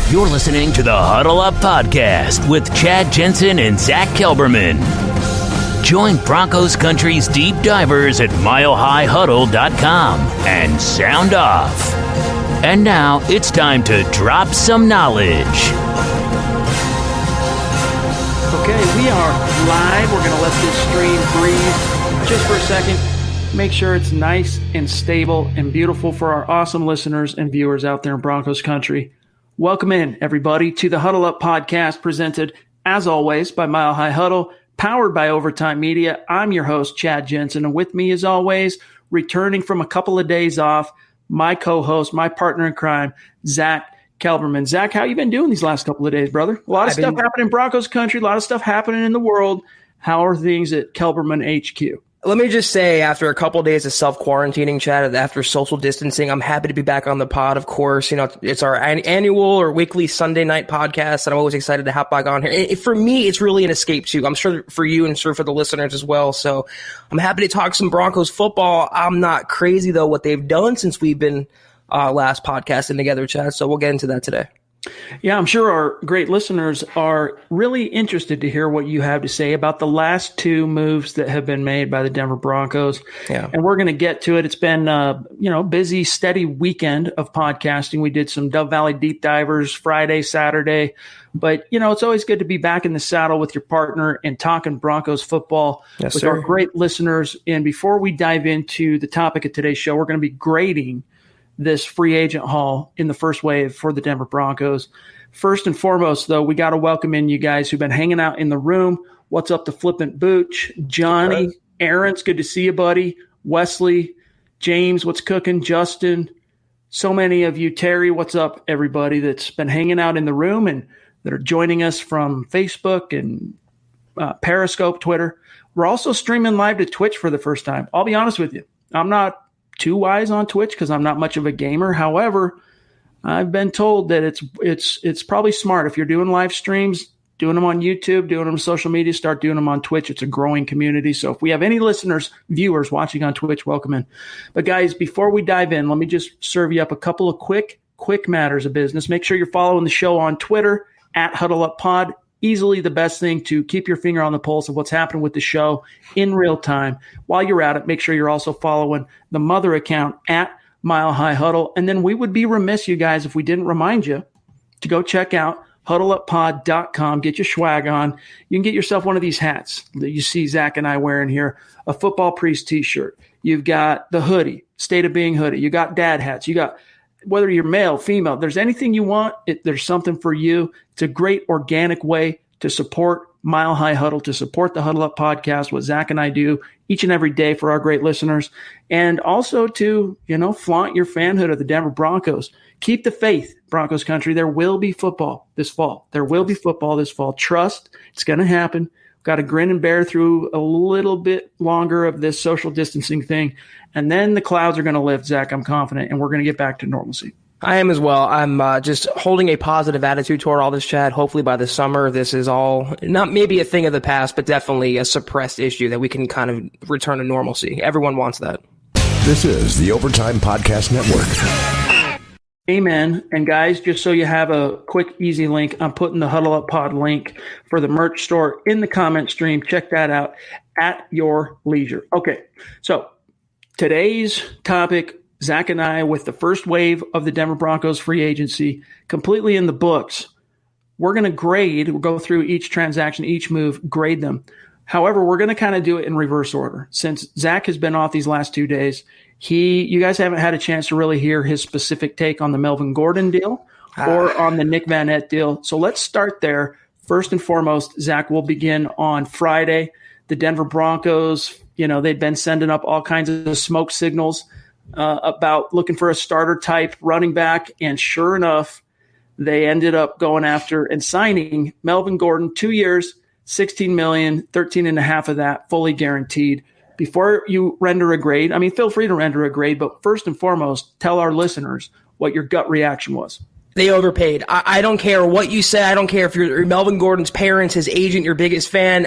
You're listening to the Huddle Up Podcast with Chad Jensen and Zack Kelberman. Join Broncos Country's deep divers at milehighhuddle.com and sound off. And now it's time to drop some knowledge. Okay, we are live. We're going to let this stream breathe just for a second. Make sure it's nice and stable and beautiful for our awesome listeners and viewers out there in Broncos Country. Welcome in, everybody, to the Huddle Up Podcast, presented, as always, by Mile High Huddle, powered by Overtime Media. I'm your host, Chad Jensen, and with me, as always, returning from a couple of days off, my co-host, my partner in crime, Zack Kelberman. Zack, how you been doing these last couple of days, brother? A lot of stuff happening in Broncos Country, a lot of stuff happening in the world. How are things at Kelberman HQ? Let me just say, after a couple of days of self-quarantining, Chad, after social distancing, I'm happy to be back on the pod, of course. You know, it's our annual or weekly Sunday night podcast, and I'm always excited to hop back on here. For me, it's really an escape, too. I'm sure for you and sure for the listeners as well. So I'm happy to talk some Broncos football. I'm not crazy, though, what they've done since we've been last podcasting together, Chad. So we'll get into that today. Yeah, I'm sure our great listeners are really interested to hear what you have to say about the last two moves that have been made by the Denver Broncos. Yeah. And we're going to get to it. It's been, busy, steady weekend of podcasting. We did some Dove Valley Deep Divers Friday, Saturday. But, it's always good to be back in the saddle with your partner and talking Broncos football with our great listeners. And before we dive into the topic of today's show, we're going to be grading this free agent haul in the first wave for the Denver Broncos. First and foremost, though, we got to welcome in you guys who've been hanging out in the room. What's up to Flippant Booch? Johnny, Aaron's good to see you, buddy. Wesley, James, what's cooking? Justin, so many of you. Terry, what's up, everybody that's been hanging out in the room and that are joining us from Facebook and Periscope, Twitter. We're also streaming live to Twitch for the first time. I'll be honest with you. I'm not too wise on Twitch because I'm not much of a gamer. However, I've been told that it's probably smart if you're doing live streams, doing them on YouTube, doing them on social media, start doing them on Twitch. It's a growing community. So if we have any listeners, viewers watching on Twitch, welcome in. But guys, before we dive in, let me just serve you up a couple of quick matters of business. Make sure you're following the show on Twitter at HuddleUpPod. Easily the best thing to keep your finger on the pulse of what's happening with the show in real time. While you're at it, make sure you're also following the mother account at Mile High Huddle. And then we would be remiss, you guys, if we didn't remind you to go check out huddleuppod.com. Get your swag on. You can get yourself one of these hats that you see Zack and I wearing here, a Football Priest t-shirt. You've got the hoodie, State of Being hoodie. You got dad hats. You got whether you're male, female, there's anything you want, there's something for you. It's a great organic way to support Mile High Huddle, to support the Huddle Up podcast, what Zack and I do each and every day for our great listeners, and also to, flaunt your fanhood of the Denver Broncos. Keep the faith, Broncos country. There will be football this fall. There will be football this fall. Trust, it's going to happen. Got to grin and bear through a little bit longer of this social distancing thing. And then the clouds are going to lift, Zack, I'm confident, and we're going to get back to normalcy. I am as well. I'm just holding a positive attitude toward all this, Chad. Hopefully by the summer, this is all not maybe a thing of the past, but definitely a suppressed issue that we can kind of return to normalcy. Everyone wants that. This is the Overtime Podcast Network. Amen. And guys, just so you have a quick, easy link, I'm putting the Huddle Up Pod link for the merch store in the comment stream. Check that out at your leisure. Okay, so today's topic, Zack and I, with the first wave of the Denver Broncos free agency completely in the books, we're going to grade, we'll go through each transaction, each move, grade them. However, we're going to kind of do it in reverse order. Since Zack has been off these last 2 days, you guys haven't had a chance to really hear his specific take on the Melvin Gordon deal or on the Nick Vannett deal. So let's start there. First and foremost, Zack, will begin on Friday. The Denver Broncos, they'd been sending up all kinds of smoke signals about looking for a starter type running back. And sure enough, they ended up going after and signing Melvin Gordon, 2 years, $16 million, 13.5 of that fully guaranteed. Before you render a grade, feel free to render a grade, but first and foremost, tell our listeners what your gut reaction was. They overpaid. I don't care what you say. I don't care if you're Melvin Gordon's parents, his agent, your biggest fan.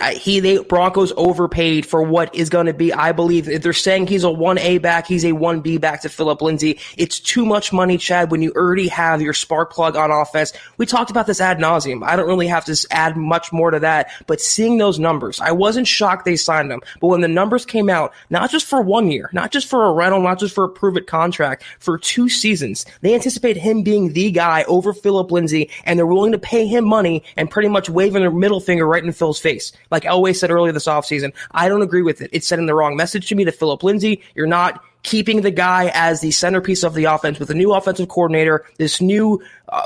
Broncos overpaid for what is going to be, I believe, if they're saying he's a 1A back, he's a 1B back to Phillip Lindsay. It's too much money, Chad, when you already have your spark plug on offense. We talked about this ad nauseum. I don't really have to add much more to that, but seeing those numbers, I wasn't shocked they signed him. But when the numbers came out, not just for 1 year, not just for a rental, not just for a prove-it contract, for 2 seasons, they anticipate him being the guy over Phillip Lindsay, and they're willing to pay him money and pretty much waving their middle finger right in Phil's face. Like Elway said earlier this offseason, I don't agree with it. It's sending the wrong message to me to Phillip Lindsay. You're not keeping the guy as the centerpiece of the offense with a new offensive coordinator, this new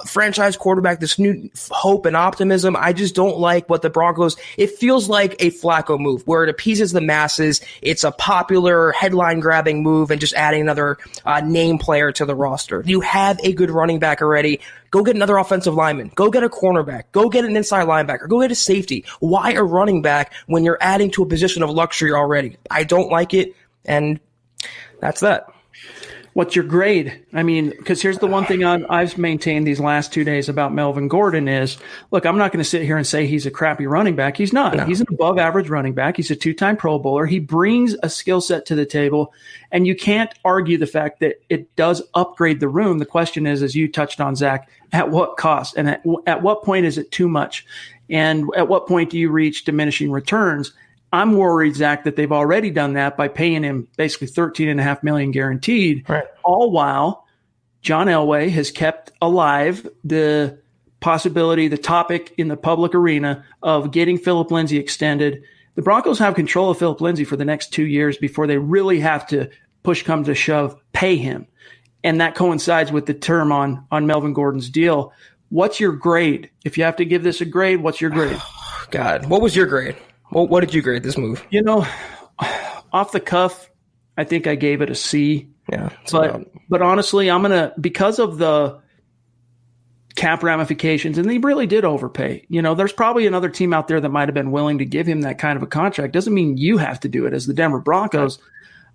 franchise quarterback, this new hope and optimism. I just don't like what the Broncos, it feels like a Flacco move where it appeases the masses. It's a popular headline grabbing move and just adding another name player to the roster. You have a good running back already. Go get another offensive lineman. Go get a cornerback. Go get an inside linebacker. Go get a safety. Why a running back when you're adding to a position of luxury already? I don't like it, and that's that. What's your grade? I mean, because here's the one thing I've maintained these last 2 days about Melvin Gordon is, look, I'm not going to sit here and say he's a crappy running back. He's not. No. He's an above average running back. He's a 2-time Pro Bowler. He brings a skill set to the table, and you can't argue the fact that it does upgrade the room. The question is, as you touched on, Zach, at what cost? And at what point is it too much? And at what point do you reach diminishing returns? I'm worried, Zach, that they've already done that by paying him basically $13.5 million guaranteed, right, all while John Elway has kept alive the possibility, the topic in the public arena of getting Phillip Lindsay extended. The Broncos have control of Phillip Lindsay for the next 2 years before they really have to, push come to shove, pay him. And that coincides with the term on Melvin Gordon's deal. What's your grade? If you have to give this a grade, what's your grade? God, what was your grade? What did you grade this move? You know, off the cuff, I think I gave it a C. Yeah. But honestly, I'm going to, because of the cap ramifications, and they really did overpay. You know, there's probably another team out there that might have been willing to give him that kind of a contract. Doesn't mean you have to do it as the Denver Broncos.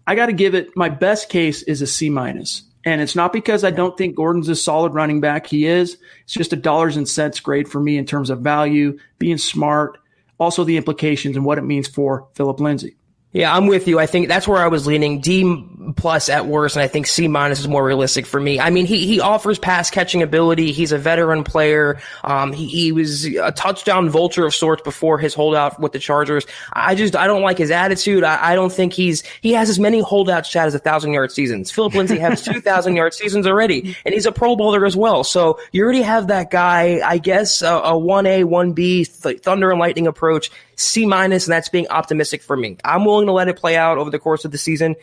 I got to give it, my best case is a C-. And it's not because I don't think Gordon's a solid running back. He is. It's just a dollars and cents grade for me in terms of value, being smart, also the implications and what it means for Phillip Lindsay. Yeah, I'm with you. I think that's where I was leaning. D+ at worst, and I think C- is more realistic for me. I mean, he offers pass catching ability. He's a veteran player. He was a touchdown vulture of sorts before his holdout with the Chargers. I don't like his attitude. I don't think he has as many holdouts, Chad, as 1,000-yard seasons. Phillip Lindsay has 2,000-yard seasons already, and he's a Pro Bowler as well. So you already have that guy. I guess a 1A, 1B, thunder and lightning approach. C-, and that's being optimistic for me. I'm willing to let it play out over the course of the season.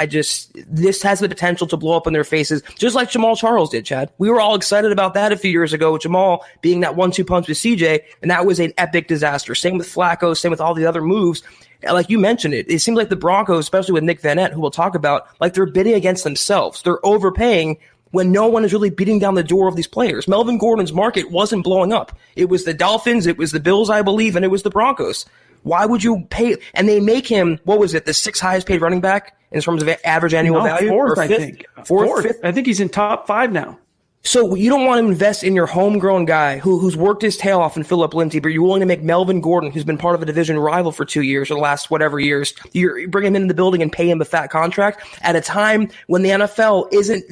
This has the potential to blow up in their faces, just like Jamal Charles did, Chad. We were all excited about that a few years ago, Jamal being that 1-2 punch with CJ, and that was an epic disaster. Same with Flacco, same with all the other moves. Like you mentioned it seems like the Broncos, especially with Nick Vannett, who we'll talk about, like they're bidding against themselves. They're overpaying when no one is really beating down the door of these players. Melvin Gordon's market wasn't blowing up. It was the Dolphins, it was the Bills, I believe, and it was the Broncos. Why would you pay? And they make him, what was it, the 6th highest paid running back in terms of average annual value? Fourth, I think. Fourth? I think he's in top 5 now. So you don't want to invest in your homegrown guy who's worked his tail off in Phillip Lindsay, but you're willing to make Melvin Gordon, who's been part of a division rival for 2 years or the last whatever years, you bring him into the building and pay him a fat contract at a time when the NFL isn't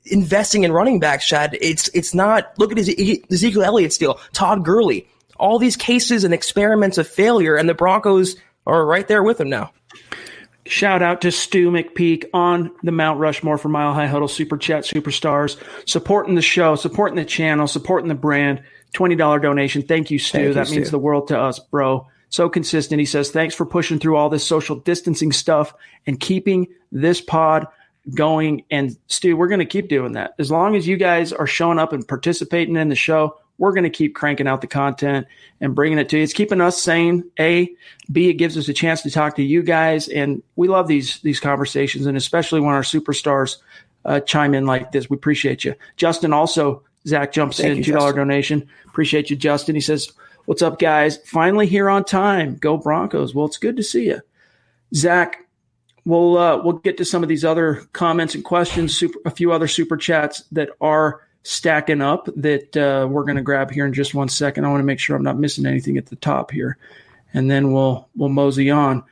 investing in running backs, Chad. It's not. Look at Ezekiel Elliott's deal, Todd Gurley, all these cases and experiments of failure, and the Broncos are right there with him now. Shout out to Stu McPeak on the Mount Rushmore for Mile High Huddle Super Chat Superstars, supporting the show, supporting the channel, supporting the brand. $20 donation. Thank you, Stu. That means the world to us, bro. So consistent. He says, thanks for pushing through all this social distancing stuff and keeping this pod going. And Stu, we're going to keep doing that. As long as you guys are showing up and participating in the show, we're going to keep cranking out the content and bringing it to you. It's keeping us sane, A. B, it gives us a chance to talk to you guys. And we love these conversations, and especially when our superstars chime in like this. We appreciate you. Justin also, Zach jumps in, $2 donation. Appreciate you, Justin. He says, what's up, guys? Finally here on time. Go Broncos. Well, it's good to see you. Zach, we'll get to some of these other comments and questions, a few other super chats that are stacking up that we're going to grab here in just 1 second. I want to make sure I'm not missing anything at the top here, and then we'll mosey on.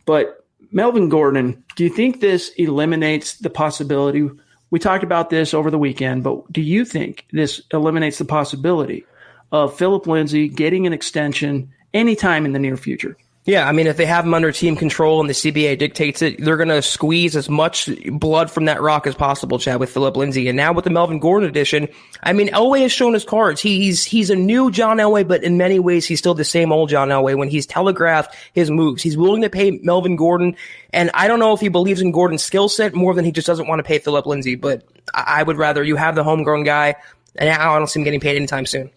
But Melvin Gordon, do you think this eliminates the possibility? We talked about this over the weekend, but do you think this eliminates the possibility of Phillip Lindsay getting an extension anytime in the near future? Yeah, I mean, if they have him under team control and the CBA dictates it, they're going to squeeze as much blood from that rock as possible, Chad, with Phillip Lindsay. And now with the Melvin Gordon edition, I mean, Elway has shown his cards. He's a new John Elway, but in many ways, he's still the same old John Elway when he's telegraphed his moves. He's willing to pay Melvin Gordon, and I don't know if he believes in Gordon's skill set more than he just doesn't want to pay Phillip Lindsay, but I would rather you have the homegrown guy, and I don't see him getting paid anytime soon.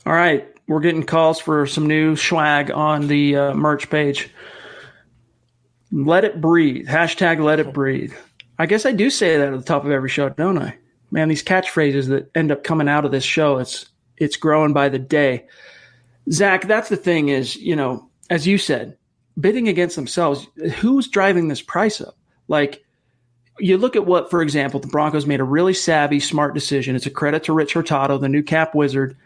All right. We're getting calls for some new swag on the merch page. Let it breathe. Hashtag let it breathe. I guess I do say that at the top of every show, don't I? Man, these catchphrases that end up coming out of this show, it's growing by the day. Zach, that's the thing is, as you said, bidding against themselves. Who's driving this price up? Like, you look at what, for example, the Broncos made a really savvy, smart decision. It's a credit to Rich Hurtado, the new cap wizard,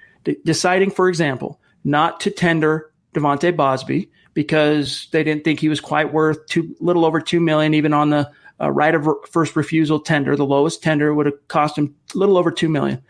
deciding, for example, not to tender Devontae Bosby because they didn't think he was quite worth little over $2 million, even on the right of first refusal tender. The lowest tender would have cost him a little over $2 million.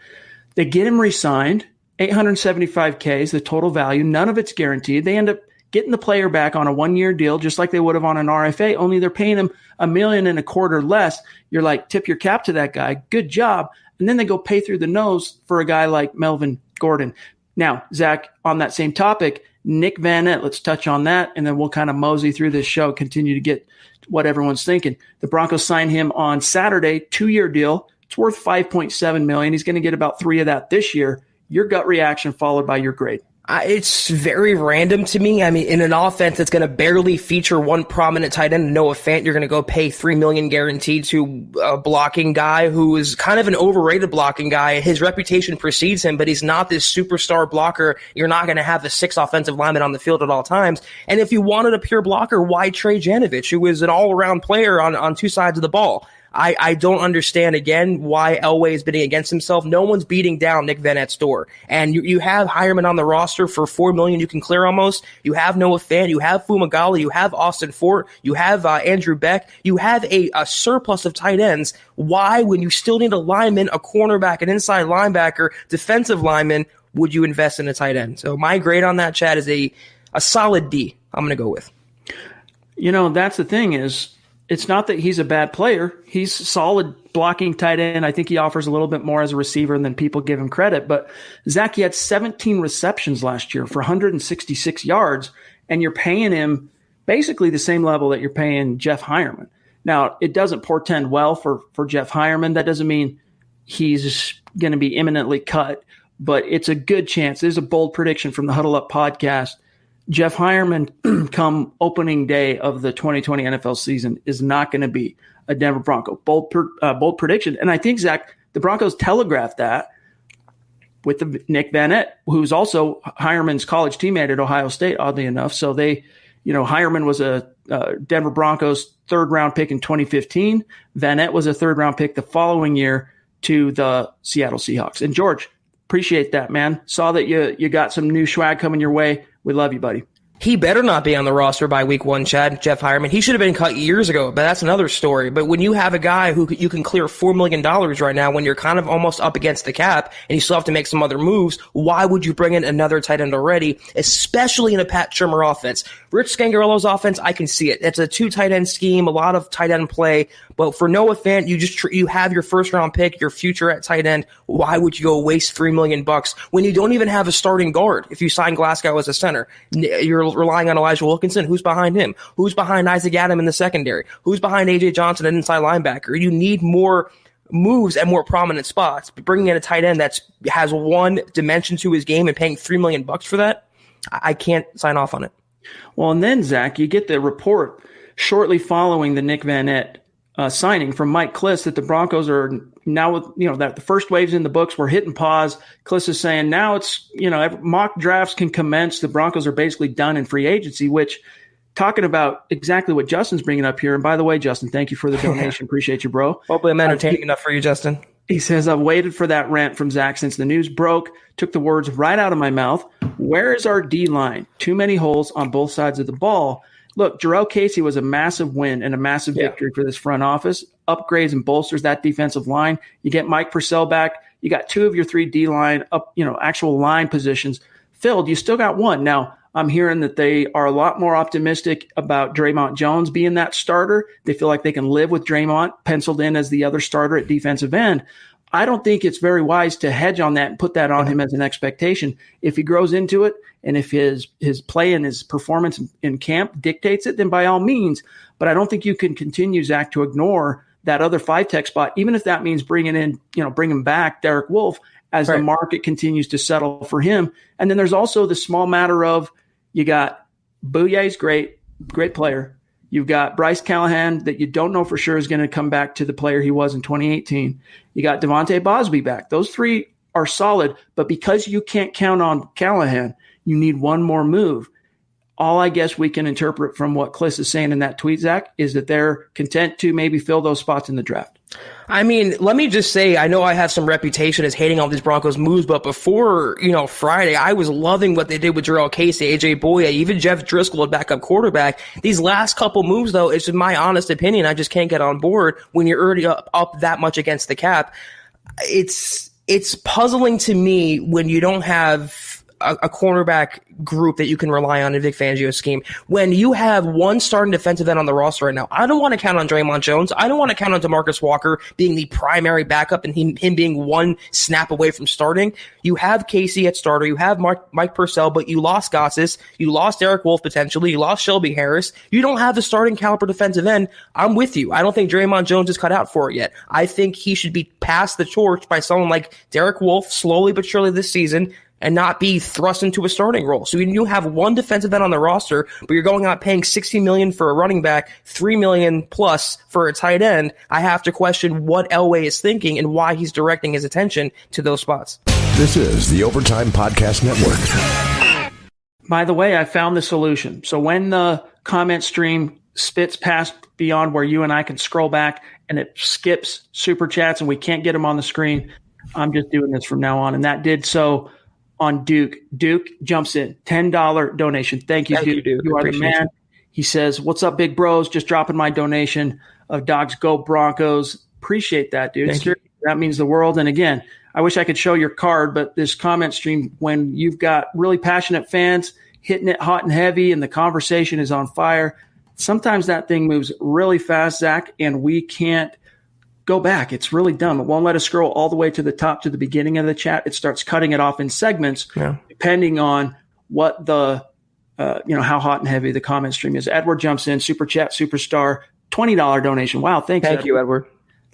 They get him re-signed, $875K is the total value. None of it's guaranteed. They end up getting the player back on a 1-year deal, just like they would have on an RFA, only they're paying him $1.25 million less. You're like, tip your cap to that guy. Good job. And then they go pay through the nose for a guy like Melvin Gordon. Now, Zach, on that same topic, Nick Vannett, let's touch on that, and then we'll kind of mosey through this show, continue to get what everyone's thinking. The Broncos signed him on Saturday, 2-year deal. It's worth $5.7 million. He's going to get about 3 of that this year. Your gut reaction followed by your grade. It's very random to me. I mean, in an offense that's going to barely feature one prominent tight end, Noah Fant, you're going to go pay $3 million guaranteed to a blocking guy who is kind of an overrated blocking guy. His reputation precedes him, but he's not this superstar blocker. You're not going to have the 6 offensive linemen on the field at all times. And if you wanted a pure blocker, why Trey Janovich, who is an all-around player on 2 sides of the ball? I don't understand, again, why Elway is bidding against himself. No one's beating down Nick Vannett's door. And you have Hireman on the roster for $4 million you can clear almost. You have Noah Fant. You have Fumagalli. You have Austin Fort. You have Andrew Beck. You have a surplus of tight ends. Why, when you still need a lineman, a cornerback, an inside linebacker, defensive lineman, would you invest in a tight end? So my grade on that, Chad, is a solid D. I'm going to go with. That's the thing is, it's not that he's a bad player. He's solid blocking tight end. I think he offers a little bit more as a receiver than people give him credit. But Zach, he had 17 receptions last year for 166 yards, and you're paying him basically the same level that you're paying Jeff Hireman. Now, it doesn't portend well for Jeff Hireman. That doesn't mean he's going to be imminently cut, but it's a good chance. There's a bold prediction from the Huddle Up podcast. Jeff Hireman, come opening day of the 2020 NFL season, is not going to be a Denver Bronco. Bold prediction. And I think, Zach, the Broncos telegraphed that with Nick Vannett, who's also Hireman's college teammate at Ohio State, oddly enough. So Hireman was a Denver Broncos 3rd-round pick in 2015. Vannett was a 3rd-round pick the following year to the Seattle Seahawks. And George, appreciate that, man. Saw that you got some new swag coming your way. We love you, buddy. He better not be on the roster by week 1, Chad, Jeff Hireman. He should have been cut years ago, but that's another story. But when you have a guy who you can clear $4 million right now when you're kind of almost up against the cap and you still have to make some other moves, why would you bring in another tight end already, especially in a Pat Shurmur offense? Rich Scangarello's offense, I can see it. It's a 2 tight end scheme, a lot of tight end play. But for Noah Fant, you have your 1st-round pick, your future at tight end. Why would you go waste $3 million when you don't even have a starting guard if you sign Glasgow as a center? You're relying on Elijah Wilkinson. Who's behind him? Who's behind Isaac Adam in the secondary? Who's behind A.J. Johnson, an inside linebacker? You need more moves at more prominent spots. Bringing in a tight end that has one dimension to his game and paying $3 million for that, I can't sign off on it. Well, and then, Zach, you get the report shortly following the Nick Vannett signing from Mike Kliss that the Broncos are now, that the first wave's in the books. We're hitting pause. Kliss is saying now it's, mock drafts can commence. The Broncos are basically done in free agency, which, talking about exactly what Justin's bringing up here. And by the way, Justin, thank you for the donation. Appreciate you, bro. Hopefully I'm entertaining enough for you, Justin. He says, I've waited for that rant from Zach since the news broke. Took the words right out of my mouth. Where is our D-line? Too many holes on both sides of the ball. Look, Jarrell Casey was a massive win and a massive victory for this front office. Upgrades and bolsters that defensive line. You get Mike Purcell back. You got 2 of your 3 D-line, actual line positions filled. You still got 1. Now, I'm hearing that they are a lot more optimistic about Draymond Jones being that starter. They feel like they can live with Draymond penciled in as the other starter at defensive end. I don't think it's very wise to hedge on that and put that on him as an expectation. If he grows into it and if his play and his performance in camp dictates it, then by all means. But I don't think you can continue, Zach, to ignore that other 5-tech spot, even if that means bringing back Derek Wolfe as the market continues to settle for him. And then there's also the small matter of you got Bouyer's great player. You've got Bryce Callahan that you don't know for sure is going to come back to the player he was in 2018. You got Devontae Bosby back. Those 3 are solid, but because you can't count on Callahan, you need one more move. All I guess we can interpret from what Kliss is saying in that tweet, Zach, is that they're content to maybe fill those spots in the draft. I mean, let me just say, I know I have some reputation as hating all these Broncos moves, but before, Friday, I was loving what they did with Jarrell Casey, AJ Boye, even Jeff Driscoll at backup quarterback. These last couple moves, though, it's my honest opinion. I just can't get on board when you're already up that much against the cap. It's puzzling to me when you don't have a cornerback group that you can rely on in Vic Fangio's scheme. When you have one starting defensive end on the roster right now, I don't want to count on Draymond Jones. I don't want to count on DeMarcus Walker being the primary backup and him being one snap away from starting. You have Casey at starter. You have Mike Purcell, but you lost Gotsis. You lost Derek Wolfe potentially. You lost Shelby Harris. You don't have the starting caliber defensive end. I'm with you. I don't think Draymond Jones is cut out for it yet. I think he should be passed the torch by someone like Derek Wolfe slowly but surely this season, and not be thrust into a starting role. So when you have one defensive end on the roster, but you're going out paying $60 million for a running back, $3 million plus for a tight end, I have to question what Elway is thinking and why he's directing his attention to those spots. This is the Overtime Podcast Network. By the way, I found the solution. So when the comment stream spits past beyond where you and I can scroll back and it skips super chats and we can't get them on the screen, I'm just doing this from now on. And that did so on Duke. Duke jumps in. $10 donation. Thank you, Duke. You are the man. He says, what's up, big bros? Just dropping my donation of Dogs Go Broncos. Appreciate that, dude. That means the world. And again, I wish I could show your card, but this comment stream, when you've got really passionate fans hitting it hot and heavy and the conversation is on fire, sometimes that thing moves really fast, Zach, and we can't go back. It's really dumb. It won't let us scroll all the way to the top to the beginning of the chat. It starts cutting it off in segments, depending on what the, how hot and heavy the comment stream is. Edward jumps in, super chat, superstar, $20 donation. Wow. Thanks. Thank you, Edward.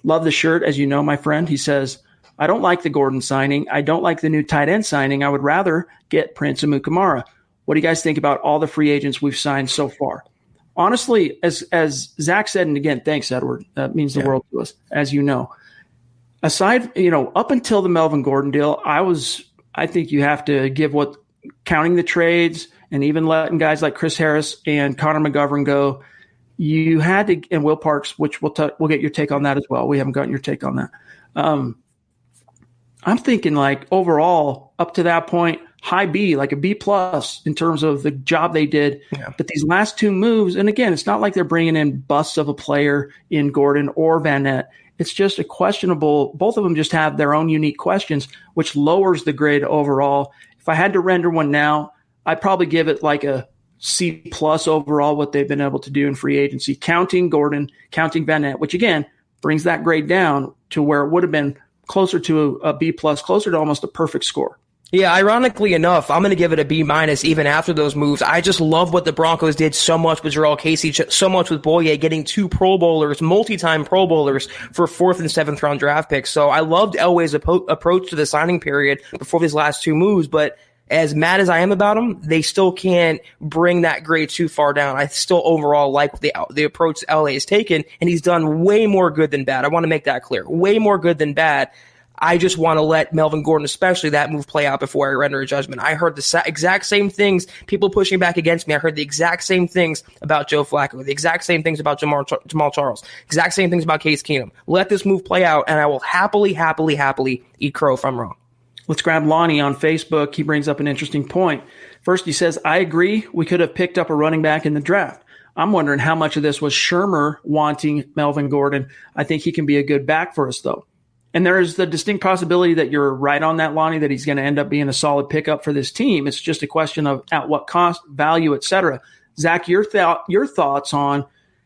Love the shirt. As you know, my friend, he says, I don't like the Gordon signing. I don't like the new tight end signing. I would rather get Prince Amukamara. What do you guys think about all the free agents we've signed so far? Honestly, as Zach said, and again, thanks, Edward. That means the world to us, as you know. Aside, up until the Melvin Gordon deal, I think you have to give counting the trades and even letting guys like Chris Harris and Connor McGovern go. You had to, and Will Parks, which we'll get your take on that as well. We haven't gotten your take on that. I'm thinking like overall up to that point, high B, like a B plus in terms of the job they did. Yeah. But these last 2 moves, and again, it's not like they're bringing in busts of a player in Gordon or Vannett. It's just a questionable. Both of them just have their own unique questions, which lowers the grade overall. If I had to render one now, I'd probably give it like a C plus overall, what they've been able to do in free agency, counting Gordon, counting Vannett, which again brings that grade down to where it would have been closer to a B plus, closer to almost a perfect score. Yeah, ironically enough, I'm going to give it a B minus even after those moves. I just love what the Broncos did so much with Jarrell Casey, so much with Boye, getting 2 Pro Bowlers, multi-time Pro Bowlers for 4th and 7th round draft picks. So I loved Elway's approach to the signing period before these last 2 moves, but as mad as I am about them, they still can't bring that grade too far down. I still overall like the approach LA has taken, and he's done way more good than bad. I want to make that clear. Way more good than bad. I just want to let Melvin Gordon, especially that move, play out before I render a judgment. I heard the exact same things, people pushing back against me. I heard the exact same things about Joe Flacco, the exact same things about Jamal Charles, exact same things about Case Keenum. Let this move play out, and I will happily eat crow if I'm wrong. Let's grab Lonnie on Facebook. He brings up an interesting point. First, he says, I agree we could have picked up a running back in the draft. I'm wondering how much of this was Shurmur wanting Melvin Gordon. I think he can be a good back for us, though. And there is the distinct possibility that you're right on that, Lonnie, that he's going to end up being a solid pickup for this team. It's just a question of at what cost, value, et cetera. Zach, your thoughts on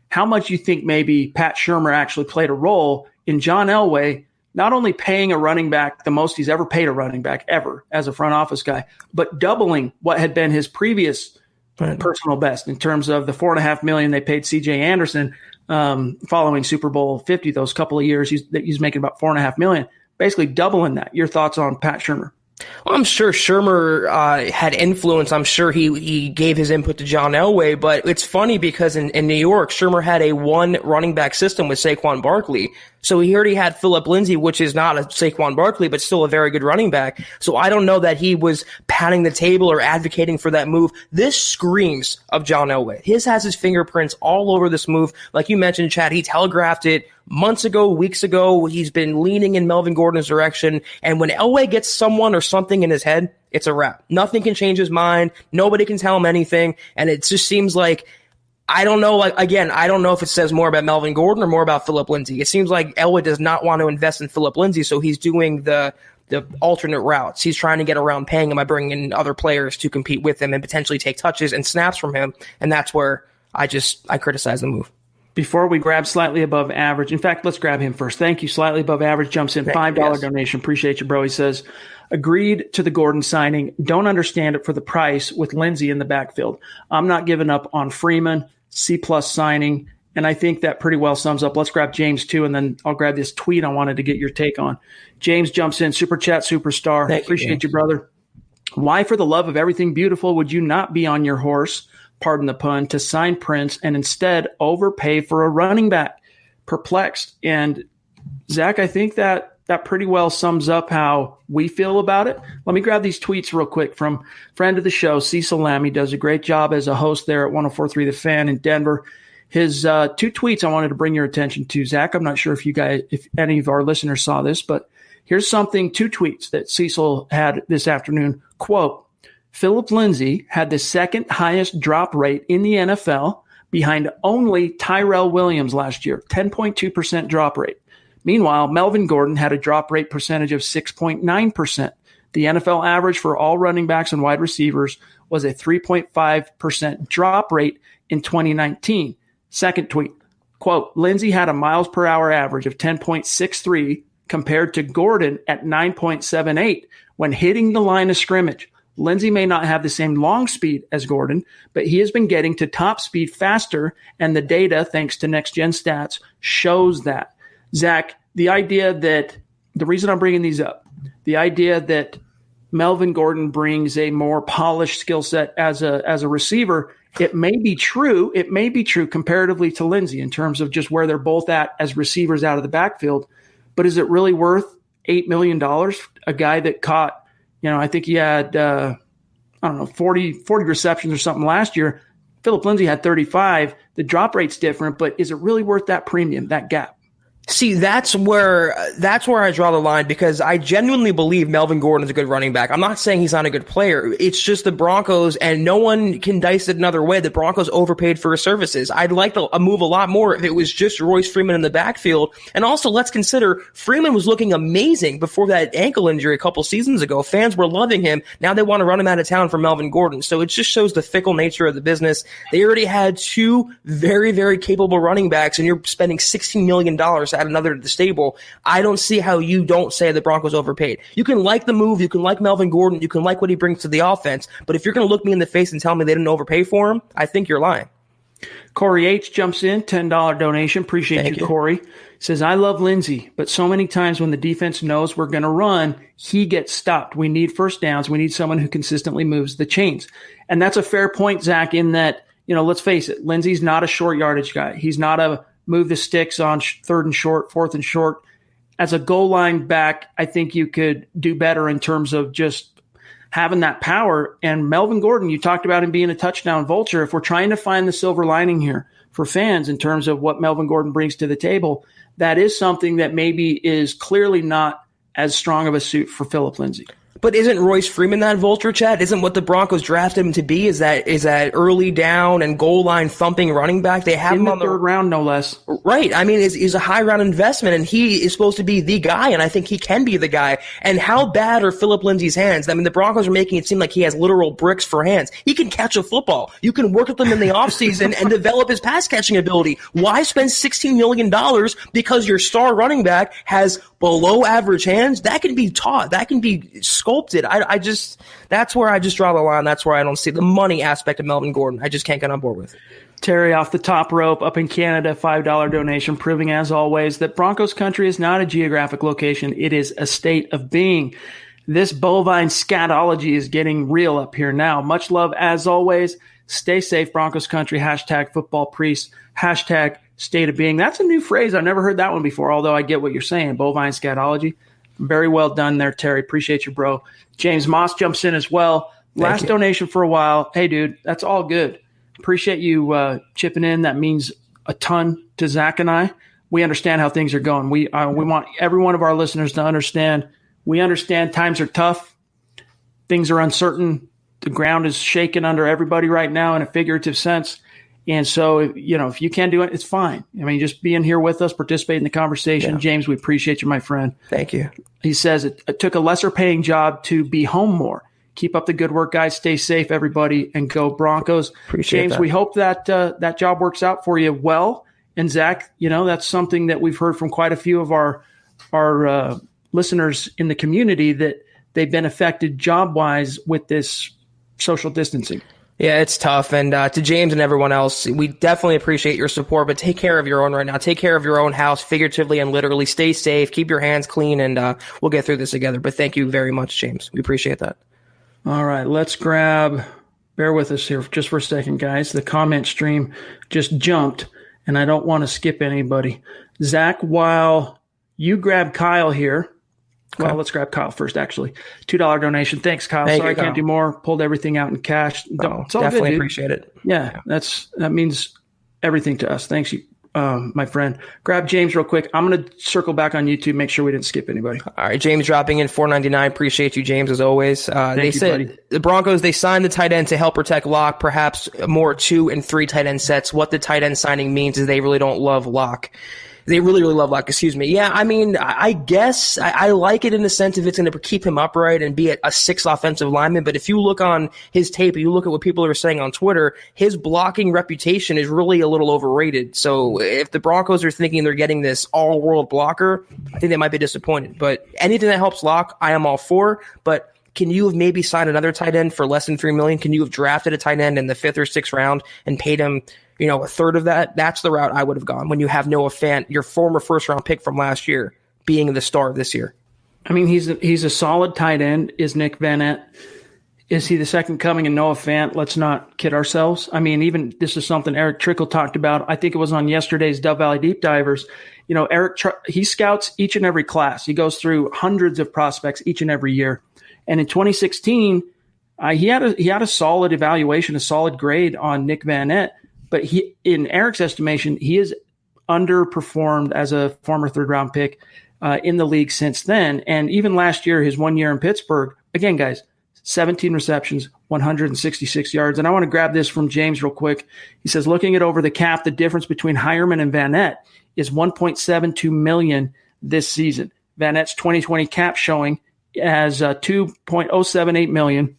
how much you think maybe Pat Shurmur actually played a role in John Elway not only paying a running back the most he's ever paid a running back ever as a front office guy, but doubling what had been his previous personal best in terms of the $4.5 million they paid C.J. Anderson following Super Bowl 50. Those couple of years he's making about $4.5 million, basically doubling that. Your thoughts on Pat Shurmur? Well, I'm sure Shurmur had influence. I'm sure he gave his input to John Elway, but it's funny because in New York, Shurmur had a one running back system with Saquon Barkley. So he already had Phillip Lindsay, which is not a Saquon Barkley, but still a very good running back. So I don't know that he was patting the table or advocating for that move. This screams of John Elway. His has his fingerprints all over this move. Like you mentioned, Chad, he telegraphed it months ago, weeks ago. He's been leaning in Melvin Gordon's direction. And when Elway gets someone or something in his head, it's a wrap. Nothing can change his mind. Nobody can tell him anything. And it just seems like, I don't know, I don't know if it says more about Melvin Gordon or more about Phillip Lindsay. It seems like Elway does not want to invest in Phillip Lindsay, so he's doing the alternate routes. He's trying to get around paying him by bringing in other players to compete with him and potentially take touches and snaps from him, and that's where I criticize the move. Before we grab slightly above average, in fact, let's grab him first. Thank you. Slightly above average jumps in, $5 donation. Appreciate you, bro. He says, agreed to the Gordon signing. Don't understand it for the price with Lindsay in the backfield. I'm not giving up on Freeman. C-plus signing, and I think that pretty well sums up. Let's grab James, too, and then I'll grab this tweet I wanted to get your take on. James jumps in, Super Chat Superstar. Appreciate you, brother. Why, for the love of everything beautiful, would you not be on your horse, pardon the pun, to sign Prince and instead overpay for a running back? Perplexed. And, Zach, I think that pretty well sums up how we feel about it. Let me grab these tweets real quick from friend of the show, Cecil Lamb. He does a great job as a host there at 104.3 The Fan in Denver. His two tweets I wanted to bring your attention to, Zach. I'm not sure if any of our listeners saw this, but here's two tweets that Cecil had this afternoon. Quote, Phillip Lindsay had the second highest drop rate in the NFL behind only Tyrell Williams last year, 10.2% drop rate. Meanwhile, Melvin Gordon had a drop rate percentage of 6.9%. The NFL average for all running backs and wide receivers was a 3.5% drop rate in 2019. Second tweet, quote, Lindsay had a miles per hour average of 10.63 compared to Gordon at 9.78 when hitting the line of scrimmage. Lindsay may not have the same long speed as Gordon, but he has been getting to top speed faster, and the data, thanks to Next Gen Stats, shows that. Zach, the reason I'm bringing these up, the idea that Melvin Gordon brings a more polished skill set as a receiver, it may be true comparatively to Lindsay in terms of just where they're both at as receivers out of the backfield. But is it really worth $8 million? A guy that caught, I think he had, 40 receptions or something last year. Phillip Lindsay had 35. The drop rate's different, but is it really worth that premium, that gap? See, that's where I draw the line, because I genuinely believe Melvin Gordon is a good running back. I'm not saying he's not a good player. It's just the Broncos, and no one can dice it another way. The Broncos overpaid for his services. I'd like a move a lot more if it was just Royce Freeman in the backfield. And also, let's consider Freeman was looking amazing before that ankle injury a couple seasons ago. Fans were loving him. Now they want to run him out of town for Melvin Gordon. So it just shows the fickle nature of the business. They already had two very, very capable running backs, and you're spending $16 million to add another to the stable. I don't see how you don't say the Broncos overpaid. You can like the move, you can like Melvin Gordon, you can like what he brings to the offense, but if you're going to look me in the face and tell me they didn't overpay for him, I think you're lying. Corey H. jumps in, $10 donation. Appreciate you, Corey. Says, I love Lindsay, but so many times when the defense knows we're going to run, he gets stopped. We need first downs. We need someone who consistently moves the chains. And that's a fair point, Zach, in that, let's face it, Lindsay's not a short yardage guy. He's not a move the sticks on third and short, fourth and short. as a goal line back, I think you could do better in terms of just having that power. And Melvin Gordon, you talked about him being a touchdown vulture. If we're trying to find the silver lining here for fans in terms of what Melvin Gordon brings to the table, that is something that maybe is clearly not as strong of a suit for Phillip Lindsay. But isn't Royce Freeman that vulture, Chad? Isn't what the Broncos drafted him to be? Is that early down and goal line thumping running back? They have him on the third round, no less. Right. I mean, he's a high round investment, and he is supposed to be the guy, and I think he can be the guy. And how bad are Phillip Lindsay's hands? I mean, the Broncos are making it seem like he has literal bricks for hands. He can catch a football. You can work with him in the offseason and develop his pass catching ability. Why spend $16 million because your star running back has below average hands? That can be taught. That can be sculpted. That's where I just draw the line. That's where I don't see the money aspect of Melvin Gordon. I just can't get on board with. Terry off the top rope up in Canada, $5 donation, proving as always that Broncos country is not a geographic location. It is a state of being. This bovine scatology is getting real up here now. Much love as always. Stay safe, Broncos country. # football priest. # state of being. That's a new phrase. I've never heard that one before, although I get what you're saying. Bovine scatology. Very well done there, Terry. Appreciate you, bro. James Moss jumps in as well. Last donation for a while. Hey, dude, that's all good. Appreciate you chipping in. That means a ton to Zach and I. We understand how things are going. We want every one of our listeners to understand. We understand times are tough. Things are uncertain. The ground is shaking under everybody right now in a figurative sense. And so, if you can't do it, it's fine. I mean, just being here with us, participate in the conversation. Yeah. James, we appreciate you, my friend. Thank you. He says it took a lesser paying job to be home more. Keep up the good work, guys. Stay safe, everybody, and go Broncos. Appreciate James, that. We hope that that job works out for you well. And Zach, that's something that we've heard from quite a few of our listeners in the community, that they've been affected job-wise with this social distancing. Yeah, it's tough. And to James and everyone else, we definitely appreciate your support, but take care of your own right now. Take care of your own house, figuratively and literally. Stay safe. Keep your hands clean, and we'll get through this together. But thank you very much, James. We appreciate that. All right, let's bear with us here just for a second, guys. The comment stream just jumped, and I don't want to skip anybody. Zach, while you grab Kyle here, well, let's grab Kyle first, actually. $2 donation. Thanks, Kyle. Sorry, I can't do more. Pulled everything out in cash. It's all definitely good, appreciate it. Yeah, that means everything to us. Thanks, you, my friend. Grab James real quick. I'm going to circle back on YouTube, make sure we didn't skip anybody. All right, James dropping in $4.99. Appreciate you, James, as always. They said buddy. The Broncos, they signed the tight end to help protect Locke, perhaps more 2 and 3 tight end sets. What the tight end signing means is they really don't love Locke. They really, really love Locke. Excuse me. Yeah, I mean, I guess I like it in the sense of it's going to keep him upright and be a 6th offensive lineman. But if you look on his tape, you look at what people are saying on Twitter, his blocking reputation is really a little overrated. So if the Broncos are thinking they're getting this all-world blocker, I think they might be disappointed. But anything that helps Locke, I am all for. But can you have maybe signed another tight end for less than $3 million? Can you have drafted a tight end in the 5th or 6th round and paid him, a third of that? That's the route I would have gone when you have Noah Fant, your former first-round pick from last year, being the star this year. I mean, he's a solid tight end, is Nick Vannett. Is he the second coming of Noah Fant? Let's not kid ourselves. I mean, even this is something Eric Trickle talked about. I think it was on yesterday's Dove Valley Deep Divers. Eric, he scouts each and every class. He goes through hundreds of prospects each and every year. And in 2016, he had a solid evaluation, a solid grade on Nick Vannett. But in Eric's estimation, he has underperformed as a former 3rd-round pick in the league since then. And even last year, his 1 year in Pittsburgh, again, guys, 17 receptions, 166 yards. And I want to grab this from James real quick. He says, looking at over the cap, the difference between Hireman and Vannett is $1.72 million this season. Vannett's 2020 cap showing as $2.078 million,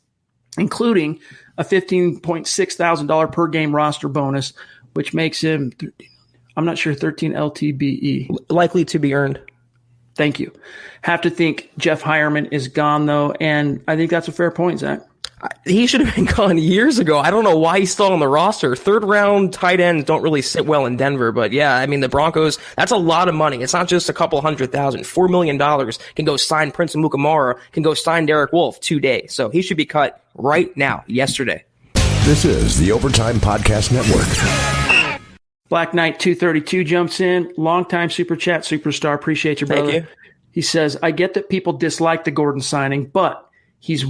including a $15,600 per game roster bonus, which makes him, I'm not sure, 13 LTBE. Likely to be earned. Thank you. Have to think Jeff Hireman is gone, though, and I think that's a fair point, Zach. He should have been gone years ago. I don't know why he's still on the roster. 3rd-round tight ends don't really sit well in Denver, but yeah, I mean, the Broncos, that's a lot of money. It's not just a couple $100,000. $4 million can go sign Prince Amukamara, can go sign Derek Wolfe today. So he should be cut right now, yesterday. This is the Overtime Podcast Network. Black Knight 232 jumps in. Longtime Super Chat superstar. Appreciate you, brother. Thank you. He says, I get that people dislike the Gordon signing, but he's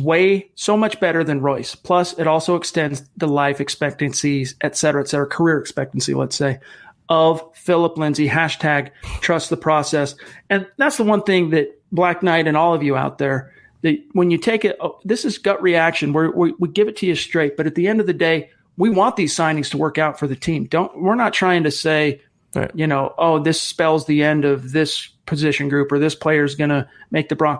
so much better than Royce. Plus, it also extends the life expectancies, et cetera, career expectancy, let's say, of Phillip Lindsay. #trust the process. And that's the one thing that Black Knight and all of you out there, that when you take it, this is gut reaction. We give it to you straight. But at the end of the day, we want these signings to work out for the team. We're not trying to say, right, this spells the end of this position group, or this player is going to make the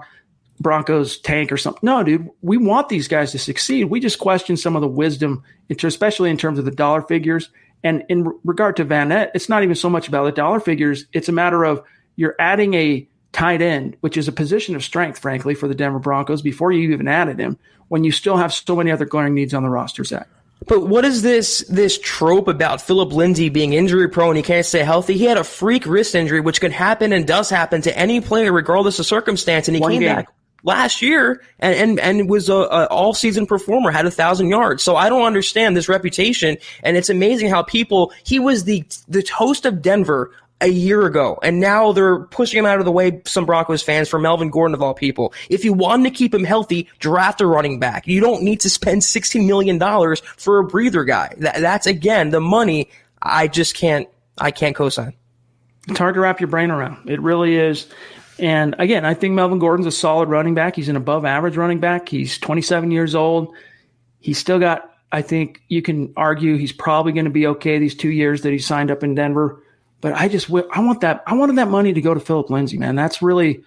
Broncos tank or something. No, dude, we want these guys to succeed. We just question some of the wisdom, especially in terms of the dollar figures. And in regard to Vannett, it's not even so much about the dollar figures. It's a matter of you're adding a tight end, which is a position of strength, frankly, for the Denver Broncos before you even added him, when you still have so many other glaring needs on the roster, Zach. But what is this trope about Phillip Lindsay being injury prone? He can't stay healthy. He had a freak wrist injury, which can happen and does happen to any player regardless of circumstance. And he came back last year and was a all season performer, had 1,000 yards. So I don't understand this reputation. And it's amazing how he was the host of Denver a year ago, and now they're pushing him out of the way, some Broncos fans, for Melvin Gordon of all people. If you wanted to keep him healthy, draft a running back. You don't need to spend $16 million for a breather guy. That's, again, the money I can't co-sign. It's hard to wrap your brain around. It really is. And again, I think Melvin Gordon's a solid running back. He's an above average running back. He's 27 years old. He's still got, I think you can argue he's probably going to be okay these 2 years that he signed up in Denver. But I wanted that money to go to Phillip Lindsay, man. That's really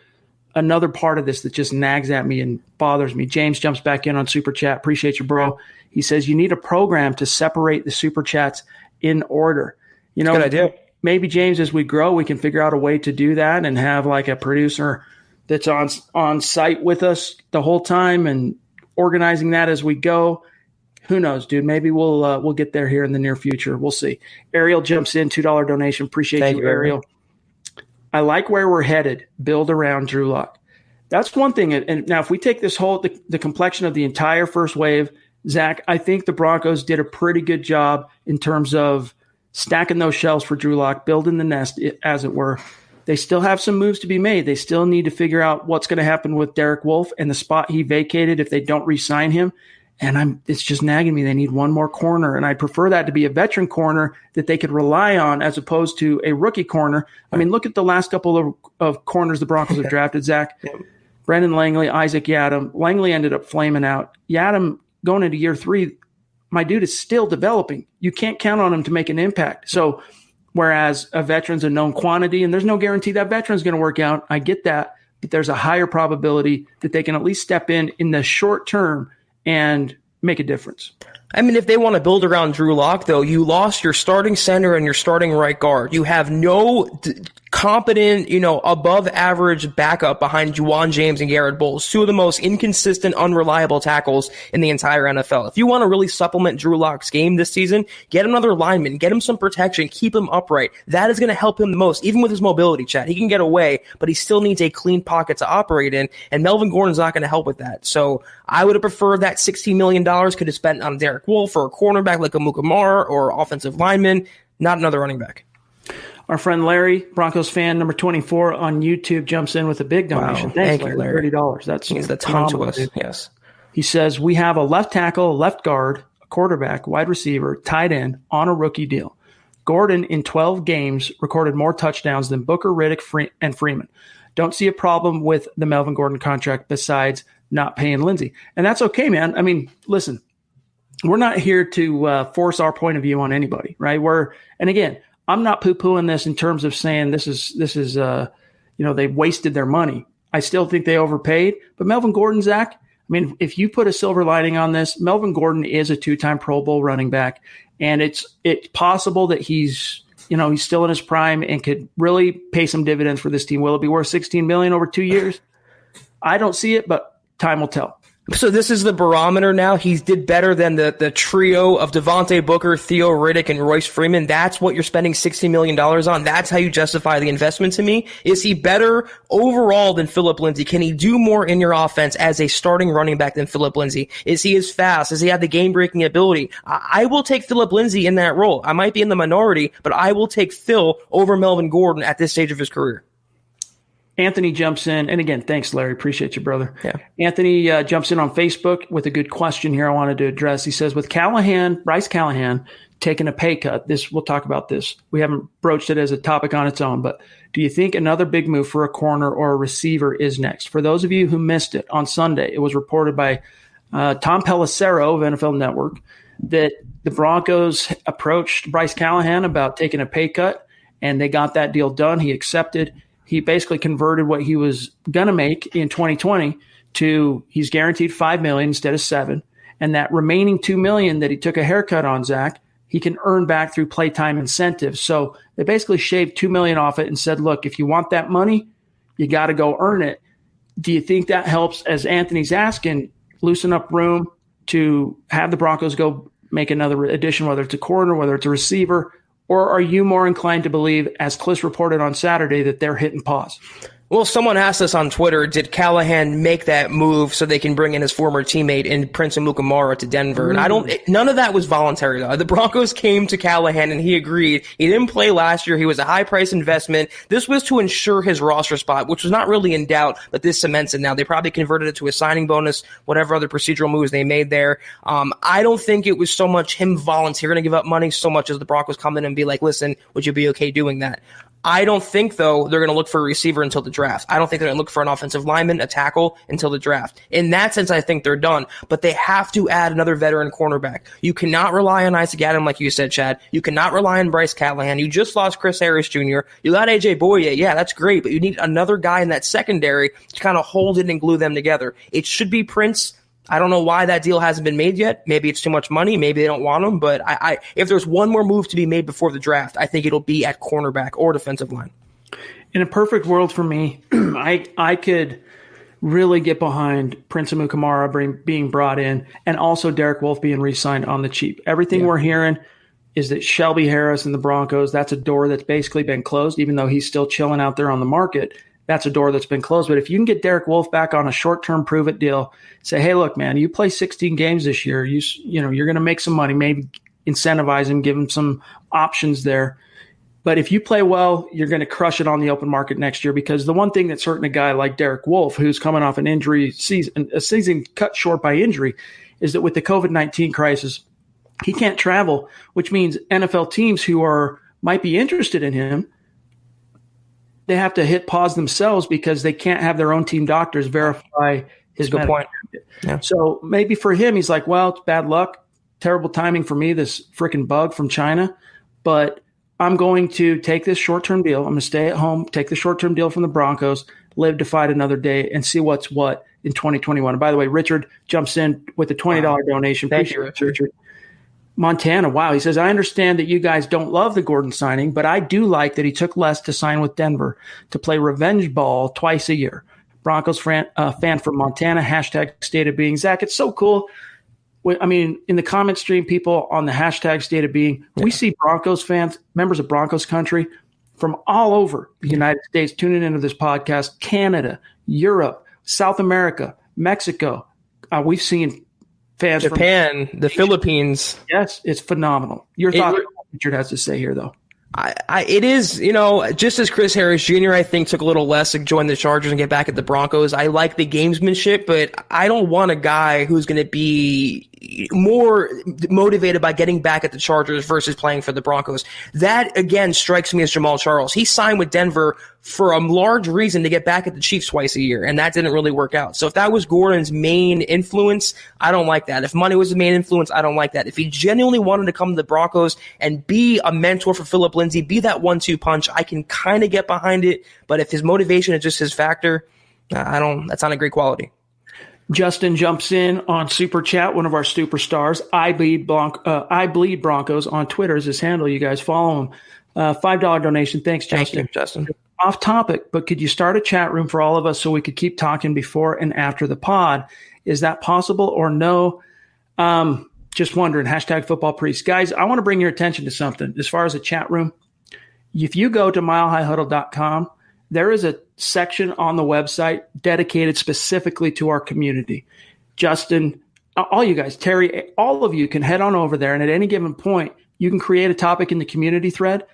another part of this that just nags at me and bothers me. James jumps back in on Super Chat. Appreciate you, bro. He says, you need a program to separate the Super Chats in order. Good idea. Maybe, James, as we grow, we can figure out a way to do that and have like a producer that's on site with us the whole time and organizing that as we go. Who knows, dude? Maybe we'll get there here in the near future. We'll see. Ariel jumps in, $2 donation. Appreciate you, Ariel. I like where we're headed. Build around Drew Lock. That's one thing. And now, if we take this the complexion of the entire first wave, Zach, I think the Broncos did a pretty good job in terms of stacking those shelves for Drew Lock, building the nest, as it were. They still have some moves to be made. They still need to figure out what's going to happen with Derek Wolfe and the spot he vacated if they don't re-sign him. And it's just nagging me. They need one more corner, and I prefer that to be a veteran corner that they could rely on as opposed to a rookie corner. I mean, look at the last couple of corners the Broncos have drafted, Zach. Yep. Brendan Langley, Isaac Yiadom. Langley ended up flaming out. Yiadom, going into year 3, my dude is still developing. You can't count on him to make an impact. So whereas a veteran's a known quantity, and there's no guarantee that veteran's going to work out, I get that, but there's a higher probability that they can at least step in the short term and make a difference. I mean, if they want to build around Drew Lock, though, you lost your starting center and your starting right guard. You have no competent, above average backup behind Juwan James and Garrett Bowles, two of the most inconsistent, unreliable tackles in the entire NFL. If you want to really supplement Drew Lock's game this season, get another lineman, get him some protection, keep him upright. That is going to help him the most, even with his mobility, Chad. He can get away, but he still needs a clean pocket to operate in, and Melvin Gordon's not going to help with that. So I would have preferred that $16 million could have spent on Derek Wolfe or a cornerback like a Mukamar or offensive lineman, not another running back. Our friend Larry, Broncos fan number 24 on YouTube, jumps in with a big donation. Wow. Thanks, Thank you, Larry. $30. That's means a ton to us. Yes. He says, we have a left tackle, a left guard, a quarterback, wide receiver, tight end on a rookie deal. Gordon, in 12 games, recorded more touchdowns than Booker, Riddick, and Freeman. Don't see a problem with the Melvin Gordon contract besides not paying Lindsay. And that's okay, man. I mean, listen, we're not here to force our point of view on anybody, right? And again, I'm not poo-pooing this in terms of saying this is they wasted their money. I still think they overpaid. But Melvin Gordon, Zach, I mean, if you put a silver lining on this, Melvin Gordon is a 2-time Pro Bowl running back, and it's possible that he's still in his prime and could really pay some dividends for this team. Will it be worth $16 million over 2 years? I don't see it, but time will tell. So this is the barometer now. He did better than the trio of Devontae Booker, Theo Riddick, and Royce Freeman. That's what you're spending $60 million on. That's how you justify the investment to me. Is he better overall than Phillip Lindsay? Can he do more in your offense as a starting running back than Phillip Lindsay? Is he as fast? Does he have the game-breaking ability? I will take Phillip Lindsay in that role. I might be in the minority, but I will take Phil over Melvin Gordon at this stage of his career. Anthony jumps in, and again, thanks, Larry. Appreciate you, brother. Yeah. Anthony jumps in on Facebook with a good question here I wanted to address. He says, with Bryce Callahan taking a pay cut, we'll talk about this. We haven't broached it as a topic on its own, but do you think another big move for a corner or a receiver is next? For those of you who missed it, on Sunday, it was reported by Tom Pelissero of NFL Network that the Broncos approached Bryce Callahan about taking a pay cut, and they got that deal done. He accepted. He basically converted what he was going to make in 2020 to he's guaranteed $5 million instead of $7 million. And that remaining $2 million that he took a haircut on, Zach, he can earn back through playtime incentives. So they basically shaved $2 million off it and said, look, if you want that money, you got to go earn it. Do you think that helps, as Anthony's asking, loosen up room to have the Broncos go make another addition, whether it's a corner, whether it's a receiver? Or are you more inclined to believe, as Kliss reported on Saturday, that they're hitting pause? Well, someone asked us on Twitter, did Callahan make that move so they can bring in his former teammate in Prince Amukamara to Denver? And none of that was voluntary, though. The Broncos came to Callahan and he agreed. He didn't play last year. He was a high price investment. This was to ensure his roster spot, which was not really in doubt, but this cements it now. They probably converted it to a signing bonus, whatever other procedural moves they made there. I don't think it was so much him volunteering to give up money so much as the Broncos come in and be like, listen, would you be okay doing that? I don't think, though, they're going to look for a receiver until the draft. I don't think they're going to look for an offensive lineman, a tackle, until the draft. In that sense, I think they're done. But they have to add another veteran cornerback. You cannot rely on Isaac Adam, like you said, Chad. You cannot rely on Bryce Callahan. You just lost Chris Harris Jr. You got A.J. Boye. Yeah, that's great. But you need another guy in that secondary to kind of hold it and glue them together. It should be Prince. I don't know why that deal hasn't been made yet. Maybe it's too much money. Maybe they don't want him. But if there's one more move to be made before the draft, I think it'll be at cornerback or defensive line. In a perfect world for me, I could really get behind Prince Amukamara being brought in and also Derek Wolfe being re-signed on the cheap. Everything we're hearing is that Shelby Harris and the Broncos, that's a door that's basically been closed, even though he's still chilling out there on the market. That's a door that's been closed. But if you can get Derek Wolfe back on a short-term prove-it deal, say, hey, look, man, you play 16 games this year. You're going to make some money, maybe incentivize him, give him some options there. But if you play well, you're going to crush it on the open market next year, because the one thing that's hurting a guy like Derek Wolfe, who's coming off an injury season, a season cut short by injury, is that with the COVID-19 crisis, he can't travel, which means NFL teams who might be interested in him, they have to hit pause themselves because they can't have their own team doctors verify his good point. Yeah. So maybe for him, he's like, well, it's bad luck, terrible timing for me, this freaking bug from China, but I'm going to take this short-term deal. I'm going to stay at home, take the short-term deal from the Broncos, live to fight another day, and see what's what in 2021. And by the way, Richard jumps in with a $20 donation. Thank you, Richard. Montana, wow. He says, I understand that you guys don't love the Gordon signing, but I do like that he took less to sign with Denver to play revenge ball twice a year. Broncos fan from Montana, hashtag state of being. Zach, it's so cool. I mean, in the comment stream, people on the hashtag state of being, we see Broncos fans, members of Broncos country from all over the United States tuning into this podcast, Canada, Europe, South America, Mexico. We've seen fans Japan, the Philippines. Yes, it's phenomenal. Your thoughts on what Richard has to say here, though? It is, just as Chris Harris Jr., I think, took a little less to join the Chargers and get back at the Broncos. I like the gamesmanship, but I don't want a guy who's going to be more motivated by getting back at the Chargers versus playing for the Broncos. That, again, strikes me as Jamal Charles. He signed with Denver for a large reason to get back at the Chiefs twice a year, and that didn't really work out. So if that was Gordon's main influence, I don't like that. If money was the main influence, I don't like that. If he genuinely wanted to come to the Broncos and be a mentor for Phillip Lindsay, be that 1-2 punch, I can kind of get behind it. But if his motivation is just his factor, that's not a great quality. Justin jumps in on Super Chat, one of our superstars. I bleed Broncos on Twitter is his handle. You guys follow him. $5 donation. Thanks, Justin. Thank you, Justin. Off topic, but could you start a chat room for all of us so we could keep talking before and after the pod? Is that possible or no? Just wondering. Hashtag football priest. Guys, I want to bring your attention to something. As far as a chat room, if you go to milehighhuddle.com, there is a section on the website dedicated specifically to our community. Justin, all you guys, Terry, all of you can head on over there, and at any given point, you can create a topic in the community thread.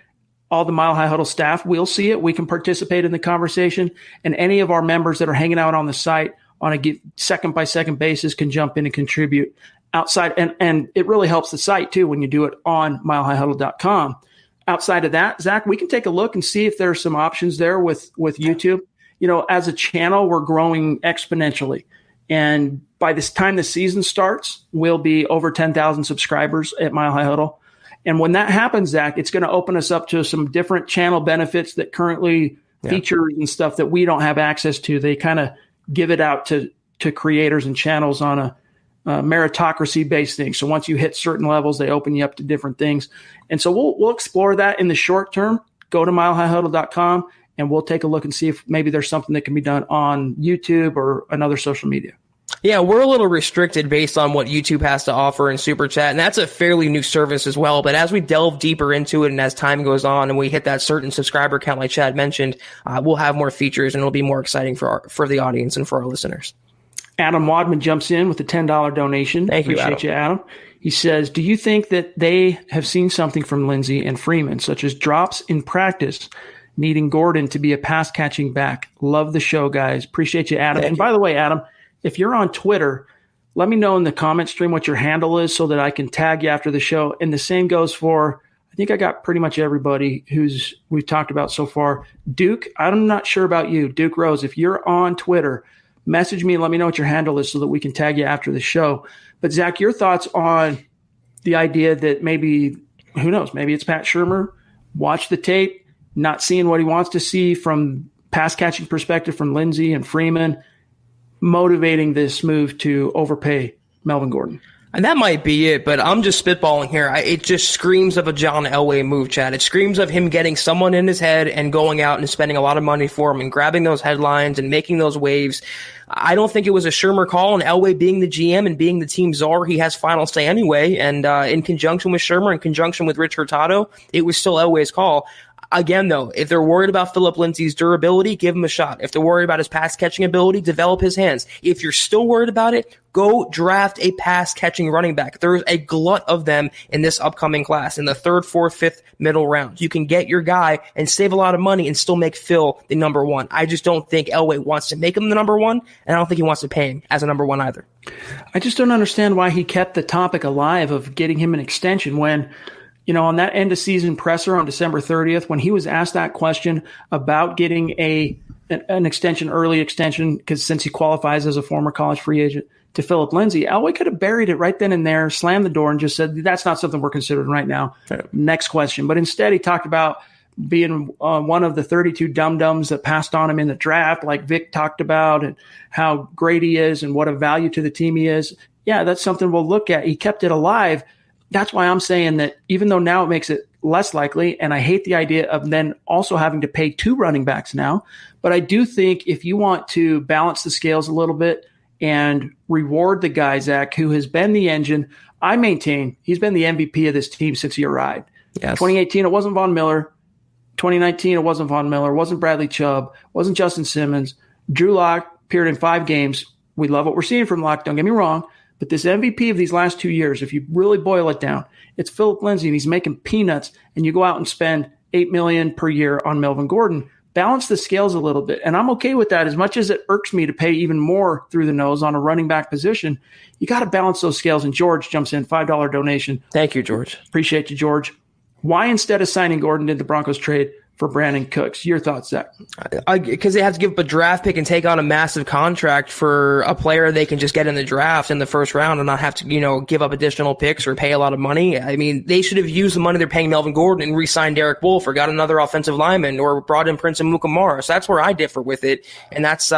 all the Mile High Huddle staff, we'll see it. We can participate in the conversation, and any of our members that are hanging out on the site on a second by second basis can jump in and contribute outside. And it really helps the site too when you do it on milehighhuddle.com. Outside of that, Zach, we can take a look and see if there are some options there with YouTube. You know, as a channel, we're growing exponentially. And by this time the season starts, we'll be over 10,000 subscribers at Mile High Huddle. And when that happens, Zach, it's going to open us up to some different channel benefits that currently features and stuff that we don't have access to. They kind of give it out to creators and channels on a meritocracy-based thing. So once you hit certain levels, they open you up to different things. And so we'll explore that in the short term. Go to milehighhuddle.com, and we'll take a look and see if maybe there's something that can be done on YouTube or another social media. Yeah, we're a little restricted based on what YouTube has to offer in Super Chat, and that's a fairly new service as well. But as we delve deeper into it and as time goes on and we hit that certain subscriber count like Chad mentioned, we'll have more features and it'll be more exciting for the audience and for our listeners. Adam Wadman jumps in with a $10 donation. Appreciate you, Adam. He says, do you think that they have seen something from Lindsey and Freeman, such as drops in practice, needing Gordon to be a pass-catching back? Love the show, guys. Appreciate you, Adam. And by the way, Adam, if you're on Twitter, let me know in the comment stream what your handle is so that I can tag you after the show. And the same goes for, I think I got pretty much everybody we've talked about so far. Duke, I'm not sure about you. Duke Rose, if you're on Twitter, message me and let me know what your handle is so that we can tag you after the show. But Zach, your thoughts on the idea that maybe, who knows, maybe it's Pat Shurmur, watch the tape, not seeing what he wants to see from pass catching perspective from Lindsey and Freeman, motivating this move to overpay Melvin Gordon. And that might be it, but I'm just spitballing here. It just screams of a John Elway move, Chad. It screams of him getting someone in his head and going out and spending a lot of money for him and grabbing those headlines and making those waves. I don't think it was a Shurmur call, and Elway being the GM and being the team czar, he has final say anyway. And in conjunction with Shurmur, in conjunction with Rich Hurtado, it was still Elway's call. Again, though, if they're worried about Philip Lindsay's durability, give him a shot. If they're worried about his pass-catching ability, develop his hands. If you're still worried about it, go draft a pass-catching running back. There's a glut of them in this upcoming class in the 3rd, 4th, 5th, middle rounds. You can get your guy and save a lot of money and still make Phil the number one. I just don't think Elway wants to make him the number one, and I don't think he wants to pay him as a number one either. I just don't understand why he kept the topic alive of getting him an extension when – you know, on that end of season presser on December 30th, when he was asked that question about getting an extension, early extension, because since he qualifies as a former college free agent to Philip Lindsay, Elway could have buried it right then and there, slammed the door, and just said, that's not something we're considering right now. Fair. Next question. But instead, he talked about being one of the 32 dum-dums that passed on him in the draft, like Vic talked about, and how great he is and what a value to the team he is. Yeah, that's something we'll look at. He kept it alive. That's why I'm saying that even though now it makes it less likely, and I hate the idea of then also having to pay 2 running backs now, but I do think if you want to balance the scales a little bit and reward the guy, Zach, who has been the engine, I maintain he's been the MVP of this team since he arrived. Yes. 2018, it wasn't Von Miller. 2019, it wasn't Von Miller. It wasn't Bradley Chubb. It wasn't Justin Simmons. Drew Lock appeared in 5 games. We love what we're seeing from Lock, don't get me wrong. But this MVP of these last 2 years, if you really boil it down, it's Philip Lindsay, and he's making peanuts, and you go out and spend $8 million per year on Melvin Gordon. Balance the scales a little bit, and I'm okay with that. As much as it irks me to pay even more through the nose on a running back position, you got to balance those scales. And George jumps in, $5 donation. Thank you, George. Appreciate you, George. Why instead of signing Gordon did the Broncos trade for Brandon Cooks? Your thoughts, Zach? Because they have to give up a draft pick and take on a massive contract for a player they can just get in the draft in the first round and not have to, give up additional picks or pay a lot of money. I mean, they should have used the money they're paying Melvin Gordon and re-signed Derek Wolfe or got another offensive lineman or brought in Prince Amukamara. So that's where I differ with it. And that's,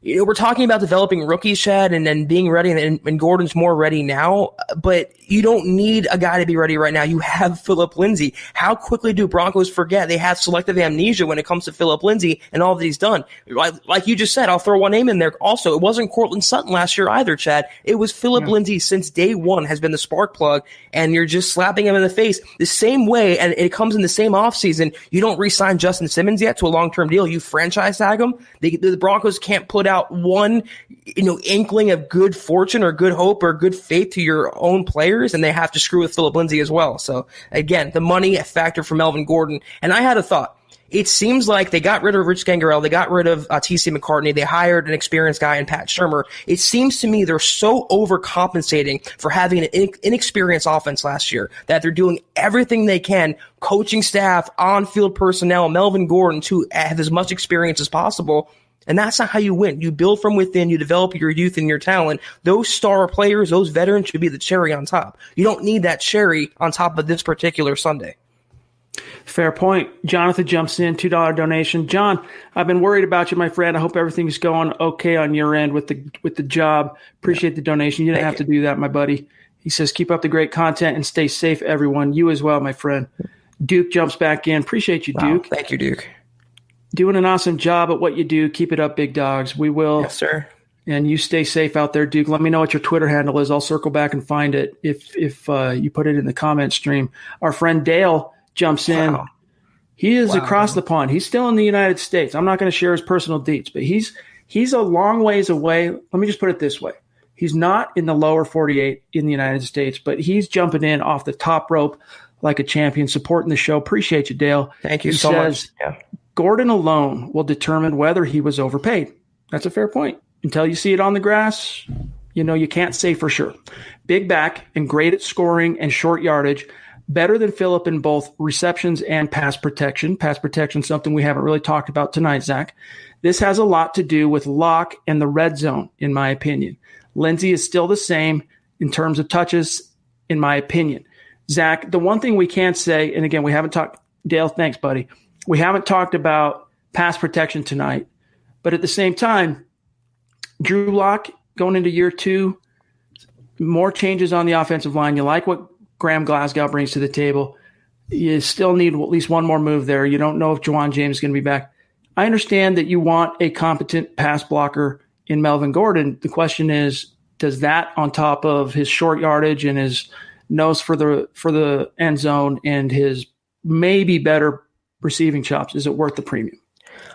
we're talking about developing rookies, Chad, and then being ready, and Gordon's more ready now, but you don't need a guy to be ready right now. You have Philip Lindsay. How quickly do Broncos forget they have selective amnesia when it comes to Philip Lindsay and all that he's done? Like you just said, I'll throw one name in there. Also, it wasn't Cortland Sutton last year either, Chad. It was Philip Lindsay since day one has been the spark plug, and you're just slapping him in the face the same way, and it comes in the same offseason. You don't re-sign Justin Simmons yet to a long-term deal. You franchise tag him. The Broncos can't put out one, inkling of good fortune or good hope or good faith to your own players, and they have to screw with Phillip Lindsay as well. So again, the money a factor for Melvin Gordon. And I had a thought. It seems like they got rid of Rich Gangarel. They got rid of T.C. McCartney. They hired an experienced guy in Pat Shurmur. It seems to me they're so overcompensating for having an inexperienced offense last year that they're doing everything they can, coaching staff, on-field personnel, Melvin Gordon, to have as much experience as possible. And that's not how you win. You build from within. You develop your youth and your talent. Those star players, those veterans should be the cherry on top. You don't need that cherry on top of this particular Sunday. Fair point. Jonathan jumps in, $2 donation. John, I've been worried about you, my friend. I hope everything's going okay on your end with the job. Appreciate the donation. You didn't have to do that, my buddy. He says, keep up the great content and stay safe, everyone. You as well, my friend. Duke jumps back in. Appreciate you, Duke. Wow. Thank you, Duke. Doing an awesome job at what you do. Keep it up, big dogs. We will. Yes, sir. And you stay safe out there, Duke. Let me know what your Twitter handle is. I'll circle back and find it if you put it in the comment stream. Our friend Dale jumps in. Wow. He is across the pond. He's still in the United States. I'm not going to share his personal deets, but he's a long ways away. Let me just put it this way. He's not in the lower 48 in the United States, but he's jumping in off the top rope like a champion, supporting the show. Appreciate you, Dale. Thank you so much. Yeah. Gordon alone will determine whether he was overpaid. That's a fair point. Until you see it on the grass, you can't say for sure. Big back and great at scoring and short yardage. Better than Phillip in both receptions and pass protection. Pass protection, something we haven't really talked about tonight, Zach. This has a lot to do with lock and the red zone, in my opinion. Lindsay is still the same in terms of touches, in my opinion. Zach, the one thing we can't say, and again, we haven't talked, Dale, thanks, buddy. We haven't talked about pass protection tonight, but at the same time, Drew Lock going into year 2, more changes on the offensive line. You like what Graham Glasgow brings to the table. You still need at least one more move there. You don't know if Juwan James is going to be back. I understand that you want a competent pass blocker in Melvin Gordon. The question is, does that on top of his short yardage and his nose for the end zone and his maybe better receiving chops, is it worth the premium?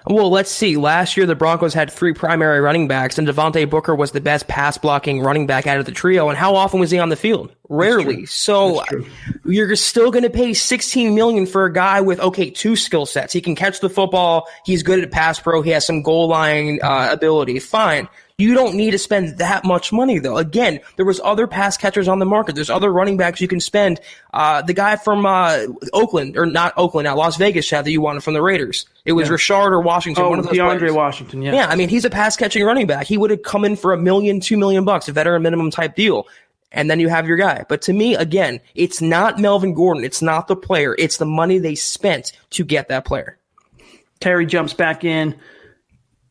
Well, let's see. Last year, the Broncos had 3 primary running backs, and Devontae Booker was the best pass-blocking running back out of the trio. And how often was he on the field? Rarely. So you're still going to pay $16 million for a guy with, 2 skill sets. He can catch the football. He's good at pass pro. He has some goal line ability. Fine. You don't need to spend that much money, though. Again, there was other pass catchers on the market. There's other running backs you can spend. The guy from Oakland, or not Oakland, now Las Vegas, Chad, that you wanted from the Raiders. It was Rashard or Washington. One of those DeAndre players. Washington, yeah. Yeah, I mean, he's a pass-catching running back. He would have come in for $1 million, $2 million, a veteran minimum type deal. And then you have your guy. But to me, again, it's not Melvin Gordon. It's not the player. It's the money they spent to get that player. Terry jumps back in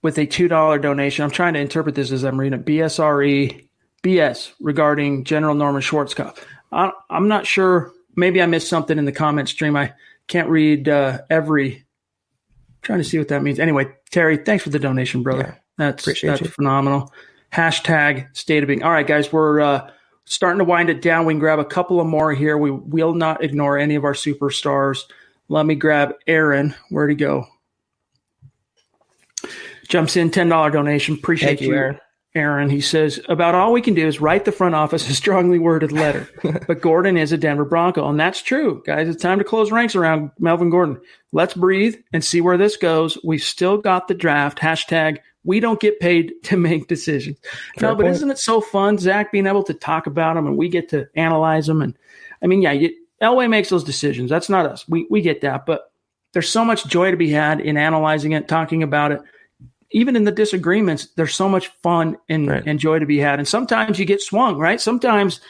with a $2 donation. I'm trying to interpret this as I'm reading it. BSRE, BS, regarding General Norman Schwarzkopf. I'm not sure. Maybe I missed something in the comment stream. I can't read every. Trying to see what that means. Anyway, Terry, thanks for the donation, brother. Yeah, that's phenomenal. Hashtag state of being. All right, guys, we're starting to wind it down. We can grab a couple of more here. We will not ignore any of our superstars. Let me grab Aaron. Where'd he go? Jumps in, $10 donation. Appreciate you, Aaron. He says, about all we can do is write the front office a strongly worded letter. But Gordon is a Denver Bronco. And that's true, guys. It's time to close ranks around Melvin Gordon. Let's breathe and see where this goes. We've still got the draft. Hashtag we don't get paid to make decisions. Fair point. Isn't it so fun, Zach, being able to talk about them and we get to analyze them? And I mean, Elway makes those decisions. That's not us. We get that. But there's so much joy to be had in analyzing it, talking about it. Even in the disagreements, there's so much fun and joy to be had. And sometimes you get swung, right? Sometimes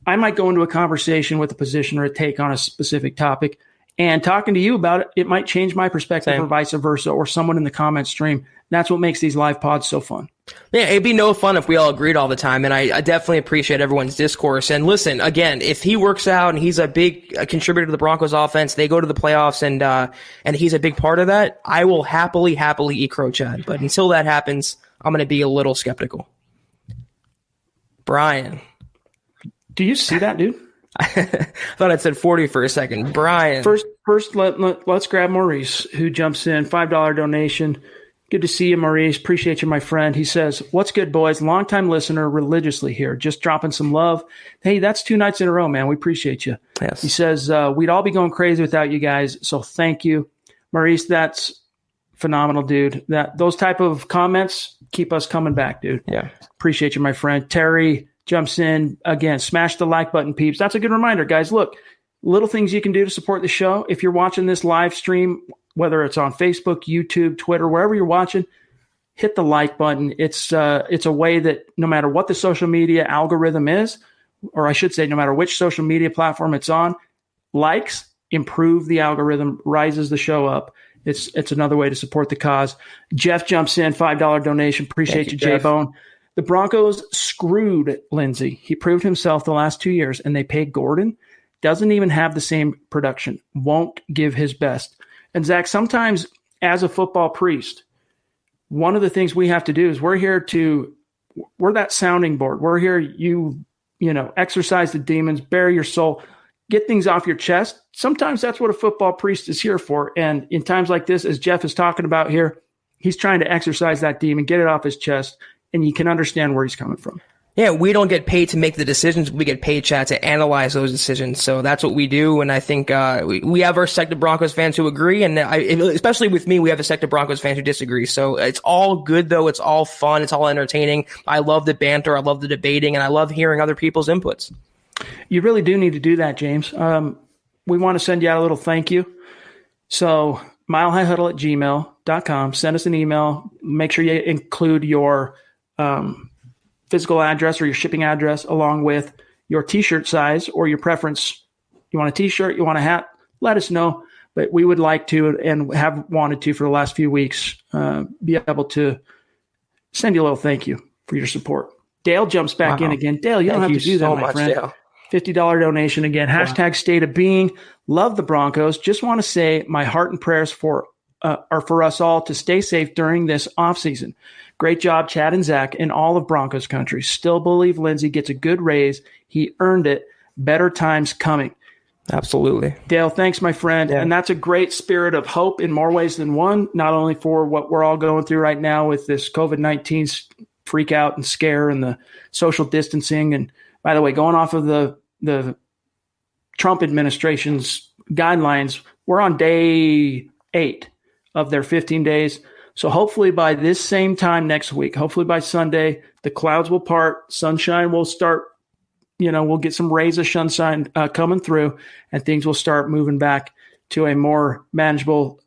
I might go into a conversation with a position or a take on a specific topic, and talking to you about it, it might change my perspective or vice versa, or someone in the comment stream. That's what makes these live pods so fun. Yeah, it'd be no fun if we all agreed all the time, and I definitely appreciate everyone's discourse. And listen, again, if he works out and he's a big contributor to the Broncos offense, they go to the playoffs, and he's a big part of that, I will happily eat crow, Chad. But until that happens, I'm going to be a little skeptical. Brian. Do you see that, dude? I thought I'd said 40 for a second. Brian. First let's grab Maurice, who jumps in, $5 donation. Good to see you, Maurice. Appreciate you, my friend. He says, what's good, boys? Longtime listener, religiously here. Just dropping some love. Hey, that's 2 nights in a row, man. We appreciate you. Yes. He says, we'd all be going crazy without you guys, so thank you. Maurice, that's phenomenal, dude. Those type of comments keep us coming back, dude. Yeah. Appreciate you, my friend. Terry jumps in. Again, smash the like button, peeps. That's a good reminder, guys. Look, little things you can do to support the show. If you're watching this live stream, whether it's on Facebook, YouTube, Twitter, wherever you're watching, hit the like button. It's a way that no matter what the social media algorithm is, or I should say no matter which social media platform it's on, likes improve the algorithm, rises the show up. It's another way to support the cause. Jeff jumps in, $5 donation. Appreciate you, J-Bone. The Broncos screwed Lindsey. He proved himself the last 2 years, and they paid Gordon. Doesn't even have the same production. Won't give his best. And Zach, sometimes as a football priest, one of the things we have to do is we're that sounding board. We're here, you exercise the demons, bare your soul, get things off your chest. Sometimes that's what a football priest is here for. And in times like this, as Jeff is talking about here, he's trying to exercise that demon, get it off his chest, and you can understand where he's coming from. Yeah, we don't get paid to make the decisions. We get paid, Chad, to analyze those decisions. So that's what we do. And I think we have our sect of Broncos fans who agree. And especially with me, we have a sect of Broncos fans who disagree. So it's all good, though. It's all fun. It's all entertaining. I love the banter. I love the debating. And I love hearing other people's inputs. You really do need to do that, James. We want to send you out a little thank you. So milehighhuddle@gmail.com. Send us an email. Make sure you include your physical address or your shipping address along with your T-shirt size or your preference. You want a T-shirt, you want a hat, let us know. But we would like to and have wanted to for the last few weeks be able to send you a little thank you for your support. Dale jumps back in again. Dale, you don't have to do that, my friend. Dale. $50 donation again. Hashtag state of being. Love the Broncos. Just want to say my heart and prayers are for us all to stay safe during this offseason. Great job, Chad and Zach, in all of Broncos country. Still believe Lindsey gets a good raise. He earned it. Better times coming. Absolutely. Dale, thanks, my friend. Yeah. And that's a great spirit of hope in more ways than one, not only for what we're all going through right now with this COVID-19 freak out and scare and the social distancing. And by the way, going off of the Trump administration's guidelines, we're on day 8 of their 15 days. So hopefully by this same time next week, hopefully by Sunday, the clouds will part, sunshine will start, we'll get some rays of sunshine coming through, and things will start moving back to a more manageable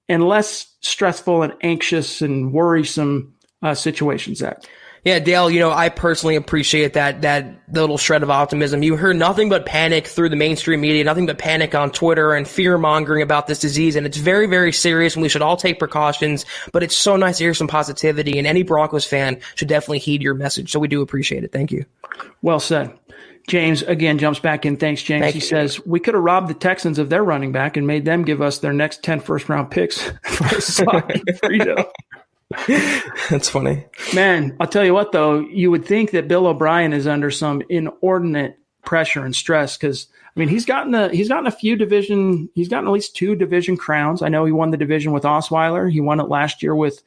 and less stressful and anxious and worrisome situation, Zach. Yeah, Dale, I personally appreciate that little shred of optimism. You heard nothing but panic through the mainstream media, nothing but panic on Twitter and fear-mongering about this disease, and it's very, very serious, and we should all take precautions, but it's so nice to hear some positivity, and any Broncos fan should definitely heed your message, so we do appreciate it. Thank you. Well said. James, again, jumps back in. Thanks, James. He says, we could have robbed the Texans of their running back and made them give us their next 10 first-round picks for a soggy freedom. That's funny, man. I'll tell you what, though, you would think that Bill O'Brien is under some inordinate pressure and stress because he's gotten at least 2 division crowns. I know he won the division with Osweiler. He won it last year with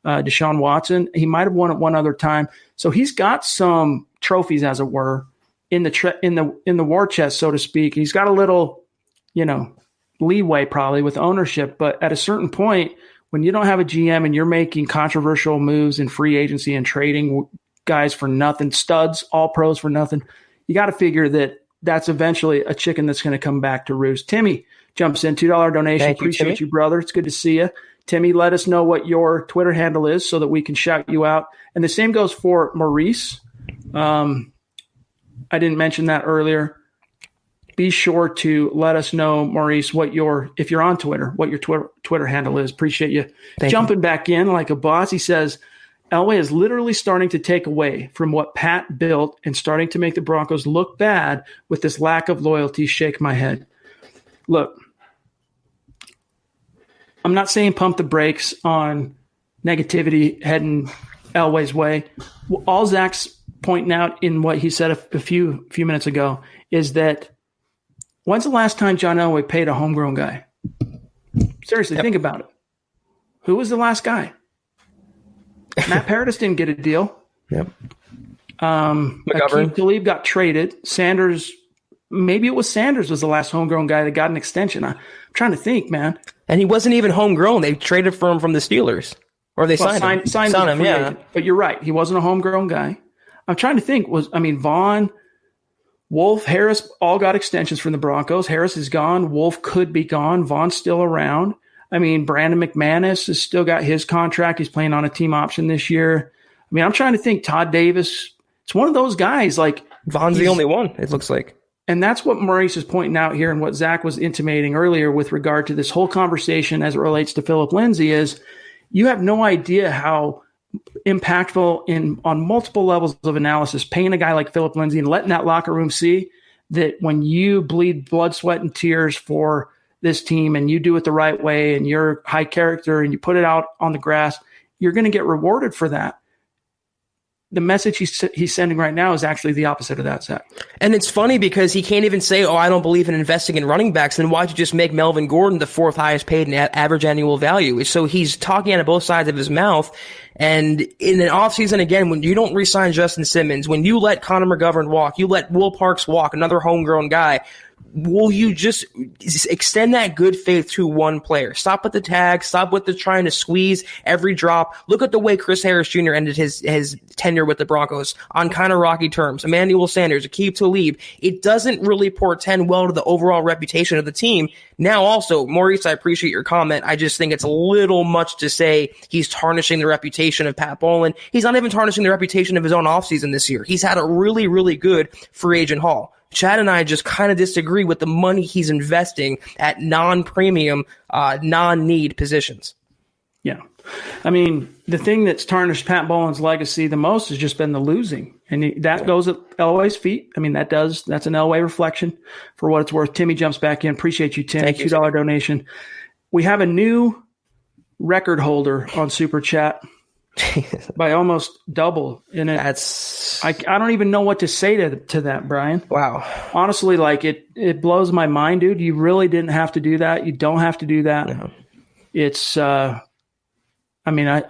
Deshaun Watson. He might have won it one other time. So he's got some trophies, as it were, in the war chest, so to speak. He's got a little, leeway probably with ownership, but at a certain point, when you don't have a GM and you're making controversial moves in free agency and trading guys for nothing, studs, all pros for nothing, you got to figure that that's eventually a chicken that's going to come back to roost. Timmy jumps in, $2 donation. Appreciate you, brother. It's good to see you. Timmy, let us know what your Twitter handle is so that we can shout you out. And the same goes for Maurice. I didn't mention that earlier. Be sure to let us know, Maurice, if you're on Twitter, what your Twitter handle is. Appreciate you jumping back in like a boss. He says, Elway is literally starting to take away from what Pat built and starting to make the Broncos look bad with this lack of loyalty. Shake my head. Look, I'm not saying pump the brakes on negativity heading Elway's way. All Zach's pointing out in what he said a few minutes ago is that when's the last time John Elway paid a homegrown guy? Seriously, think about it. Who was the last guy? Matt Paradis didn't get a deal. Yep. Akeem Talib got traded. Sanders, maybe it was Sanders was the last homegrown guy that got an extension. I'm trying to think, man. And he wasn't even homegrown. They traded for him from the Steelers. Or they signed him, yeah. Agent. But you're right. He wasn't a homegrown guy. I'm trying to think. Vaughn, Wolf, Harris all got extensions from the Broncos. Harris is gone. Wolf could be gone. Vaughn's still around. Brandon McManus has still got his contract. He's playing on a team option this year. I'm trying to think. Todd Davis. It's one of those guys. Like Vaughn's the only one, it looks like. And that's what Maurice is pointing out here and what Zach was intimating earlier with regard to this whole conversation as it relates to Philip Lindsay is you have no idea how impactful on multiple levels of analysis, paying a guy like Philip Lindsay and letting that locker room see that when you bleed blood, sweat, and tears for this team and you do it the right way and you're high character and you put it out on the grass, you're going to get rewarded for that. The message he's sending right now is actually the opposite of that, Zach. And it's funny because he can't even say, I don't believe in investing in running backs. Then why'd you just make Melvin Gordon the fourth highest paid in average annual value? So he's talking out of both sides of his mouth. And in an offseason, again, when you don't re-sign Justin Simmons, when you let Connor McGovern walk, you let Will Parks walk, another homegrown guy, will you just extend that good faith to one player? Stop with the tag. Stop with the trying to squeeze every drop. Look at the way Chris Harris Jr. ended his tenure with the Broncos on kind of rocky terms. Emmanuel Sanders, Akeem Talib. It doesn't really portend well to the overall reputation of the team. Now also, Maurice, I appreciate your comment. I just think it's a little much to say he's tarnishing the reputation of Pat Bowlen. He's not even tarnishing the reputation of his own offseason this year. He's had a really, really good free agent haul. Chad and I just kind of disagree with the money he's investing at non-premium, non-need positions. Yeah. The thing that's tarnished Pat Bowlen's legacy the most has just been the losing. And that goes at Elway's feet. That's an Elway reflection for what it's worth. Timmy jumps back in. Appreciate you, Tim. Thank you. $2 donation. We have a new record holder on Super Chat. By almost double. And I don't even know what to say to that, Brian. Wow. Honestly, it blows my mind, dude. You really didn't have to do that. You don't have to do that. No. It's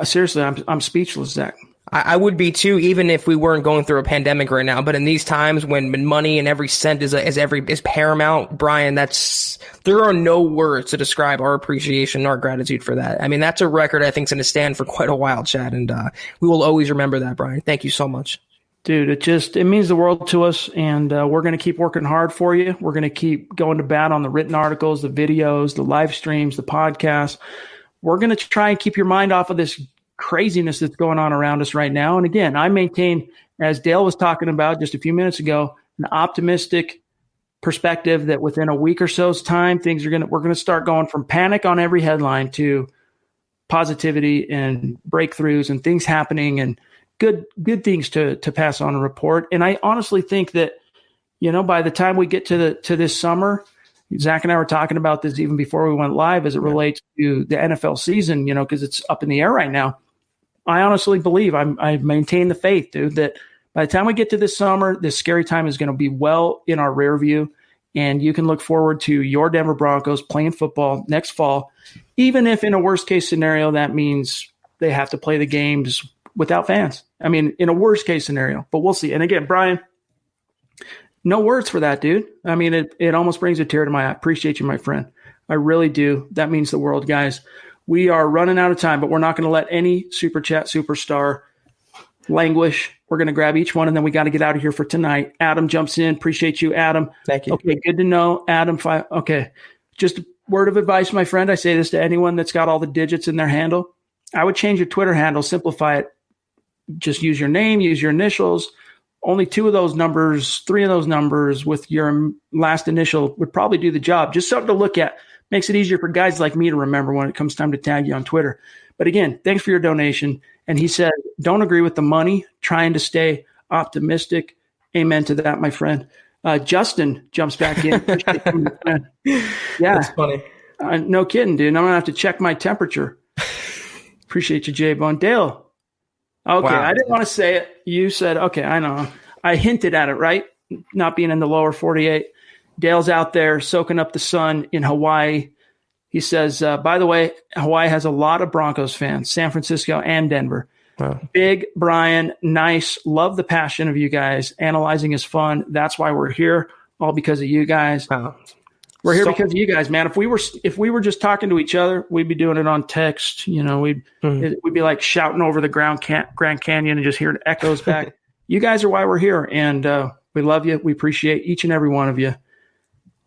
seriously, I'm speechless, Zach. I would be too, even if we weren't going through a pandemic right now. But in these times when money and every cent is paramount, Brian, there are no words to describe our appreciation, our gratitude for that. That's a record I think is going to stand for quite a while, Chad, and we will always remember that, Brian. Thank you so much. Dude, it means the world to us, and we're going to keep working hard for you. We're going to keep going to bat on the written articles, the videos, the live streams, the podcasts. We're going to try and keep your mind off of this craziness that's going on around us right now. And again, I maintain, as Dale was talking about just a few minutes ago, an optimistic perspective that within a week or so's time, we're going to start going from panic on every headline to positivity and breakthroughs and things happening and good things to pass on and report. And I honestly think that, by the time we get to this summer, Zach and I were talking about this even before we went live as it relates to the NFL season, because it's up in the air right now. I honestly believe I maintain the faith, dude, that by the time we get to this summer, this scary time is going to be well in our rear view, and you can look forward to your Denver Broncos playing football next fall, even if in a worst-case scenario that means they have to play the games without fans. In a worst-case scenario, but we'll see. And again, Brian, no words for that, dude. It almost brings a tear to my eye. Appreciate you, my friend. I really do. That means the world, guys. We are running out of time, but we're not going to let any Super Chat superstar languish. We're going to grab each one, and then we got to get out of here for tonight. Adam jumps in. Appreciate you, Adam. Thank you. Okay, good to know. Adam, okay. Just a word of advice, my friend. I say this to anyone that's got all the digits in their handle. I would change your Twitter handle, simplify it. Just use your name, use your initials. Only 2 of those numbers, 3 of those numbers with your last initial would probably do the job. Just something to look at. Makes it easier for guys like me to remember when it comes time to tag you on Twitter. But again, thanks for your donation. And he said, don't agree with the money, trying to stay optimistic. Amen to that, my friend. Justin jumps back in. Yeah. That's funny. No kidding, dude. I'm going to have to check my temperature. Appreciate you, J-Bone. Dale. Okay, wow. I didn't want to say it. You said, okay, I know. I hinted at it, right? Not being in the lower 48. Dale's out there soaking up the sun in Hawaii. He says, by the way, Hawaii has a lot of Broncos fans, San Francisco and Denver. Wow. Big Brian, nice. Love the passion of you guys. Analyzing is fun. That's why we're here. All because of you guys. Wow. We're here because of you guys, man. If we were just talking to each other, we'd be doing it on text. We'd be like shouting over the Grand Canyon and just hearing echoes back. You guys are why we're here, and we love you. We appreciate each and every one of you.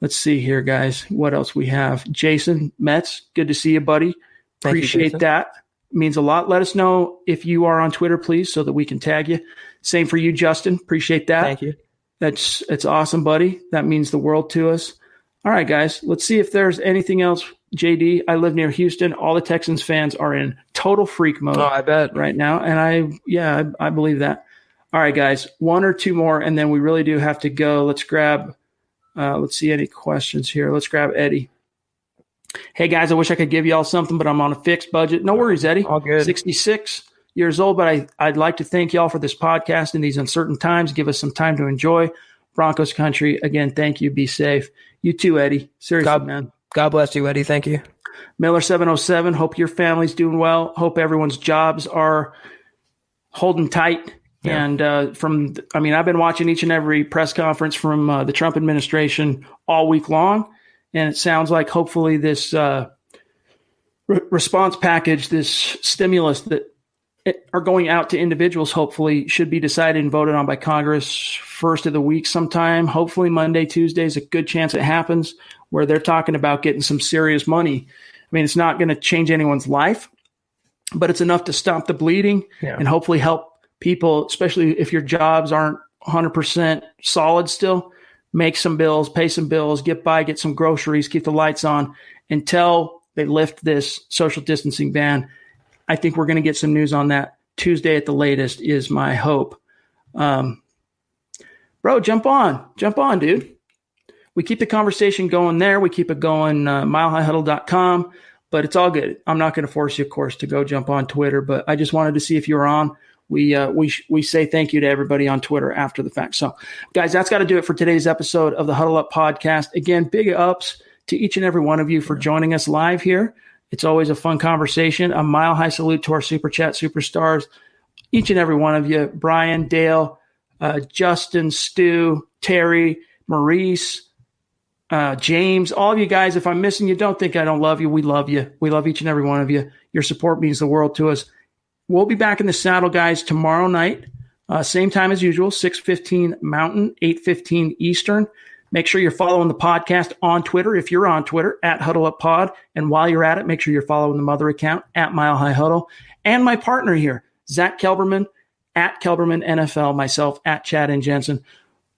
Let's see here, guys. What else we have? Jason Metz, good to see you, buddy. Appreciate that. Means a lot. Let us know if you are on Twitter, please, so that we can tag you. Same for you, Justin. Appreciate that. Thank you. It's awesome, buddy. That means the world to us. All right, guys. Let's see if there's anything else. JD, I live near Houston. All the Texans fans are in total freak mode. Oh, I bet. Right now. And I believe that. All right, guys. One or two more, and then we really do have to go. Let's grab let's see any questions here. Let's grab Eddie. Hey, guys, I wish I could give you all something, but I'm on a fixed budget. No worries, Eddie. All good. 66 years old, but I'd like to thank y'all for this podcast in these uncertain times. Give us some time to enjoy Broncos country. Again, thank you. Be safe. You too, Eddie. Seriously, man. God bless you, Eddie. Thank you. Miller 707. Hope your family's doing well. Hope everyone's jobs are holding tight. Yeah. And I've been watching each and every press conference from the Trump administration all week long. And it sounds like hopefully this response package, this stimulus that are going out to individuals, hopefully should be decided and voted on by Congress first of the week sometime. Hopefully Monday, Tuesday is a good chance it happens, where they're talking about getting some serious money. I mean, it's not going to change anyone's life, but it's enough to stop the bleeding and hopefully help people, especially if your jobs aren't 100% solid still. Make some bills, pay some bills, get by, get some groceries, keep the lights on until they lift this social distancing ban. I think we're going to get some news on that Tuesday at the latest is my hope. Bro, jump on, dude. We keep the conversation going there. We keep it going, milehighhuddle.com, but it's all good. I'm not going to force you, of course, to go jump on Twitter, but I just wanted to see if you were on. We say thank you to everybody on Twitter after the fact. So, guys, that's got to do it for today's episode of the Huddle Up Podcast. Again, big ups to each and every one of you for joining us live here. It's always a fun conversation. A mile high salute to our Super Chat superstars, each and every one of you. Brian, Dale, Justin, Stu, Terry, Maurice, James, all of you guys. If I'm missing you, don't think I don't love you. We love you. We love each and every one of you. Your support means the world to us. We'll be back in the saddle, guys, tomorrow night. Same time as usual, 6:15 Mountain, 8:15 Eastern. Make sure you're following the podcast on Twitter. If you're on Twitter, at HuddleUpPod. And while you're at it, make sure you're following the mother account, at Mile High Huddle. And my partner here, Zack Kelberman, at Kelberman NFL, myself, at Chad and Jensen.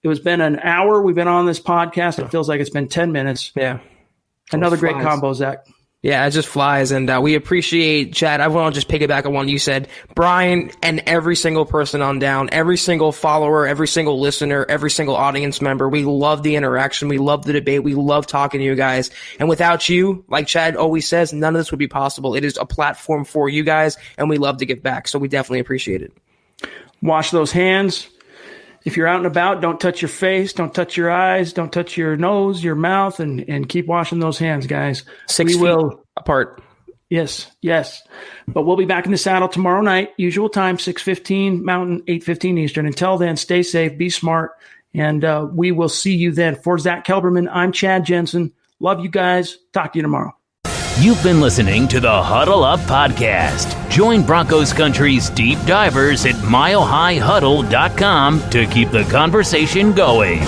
It has been an hour. We've been on this podcast. It feels like it's been 10 minutes. Yeah. Another great combo, Zack. Yeah, it just flies, and we appreciate, Chad. I want to just piggyback on what you said. Brian and every single person on down, every single follower, every single listener, every single audience member, we love the interaction. We love the debate. We love talking to you guys. And without you, like Chad always says, none of this would be possible. It is a platform for you guys, and we love to give back, so we definitely appreciate it. Wash those hands. If you're out and about, don't touch your face, don't touch your eyes, don't touch your nose, your mouth, and keep washing those hands, guys. 6 feet apart. Yes. But we'll be back in the saddle tomorrow night, usual time, 6:15 Mountain, 8:15 Eastern. Until then, stay safe, be smart, and we will see you then. For Zack Kelberman, I'm Chad Jensen. Love you guys. Talk to you tomorrow. You've been listening to the Huddle Up Podcast. Join Broncos Country's deep divers at milehighhuddle.com to keep the conversation going.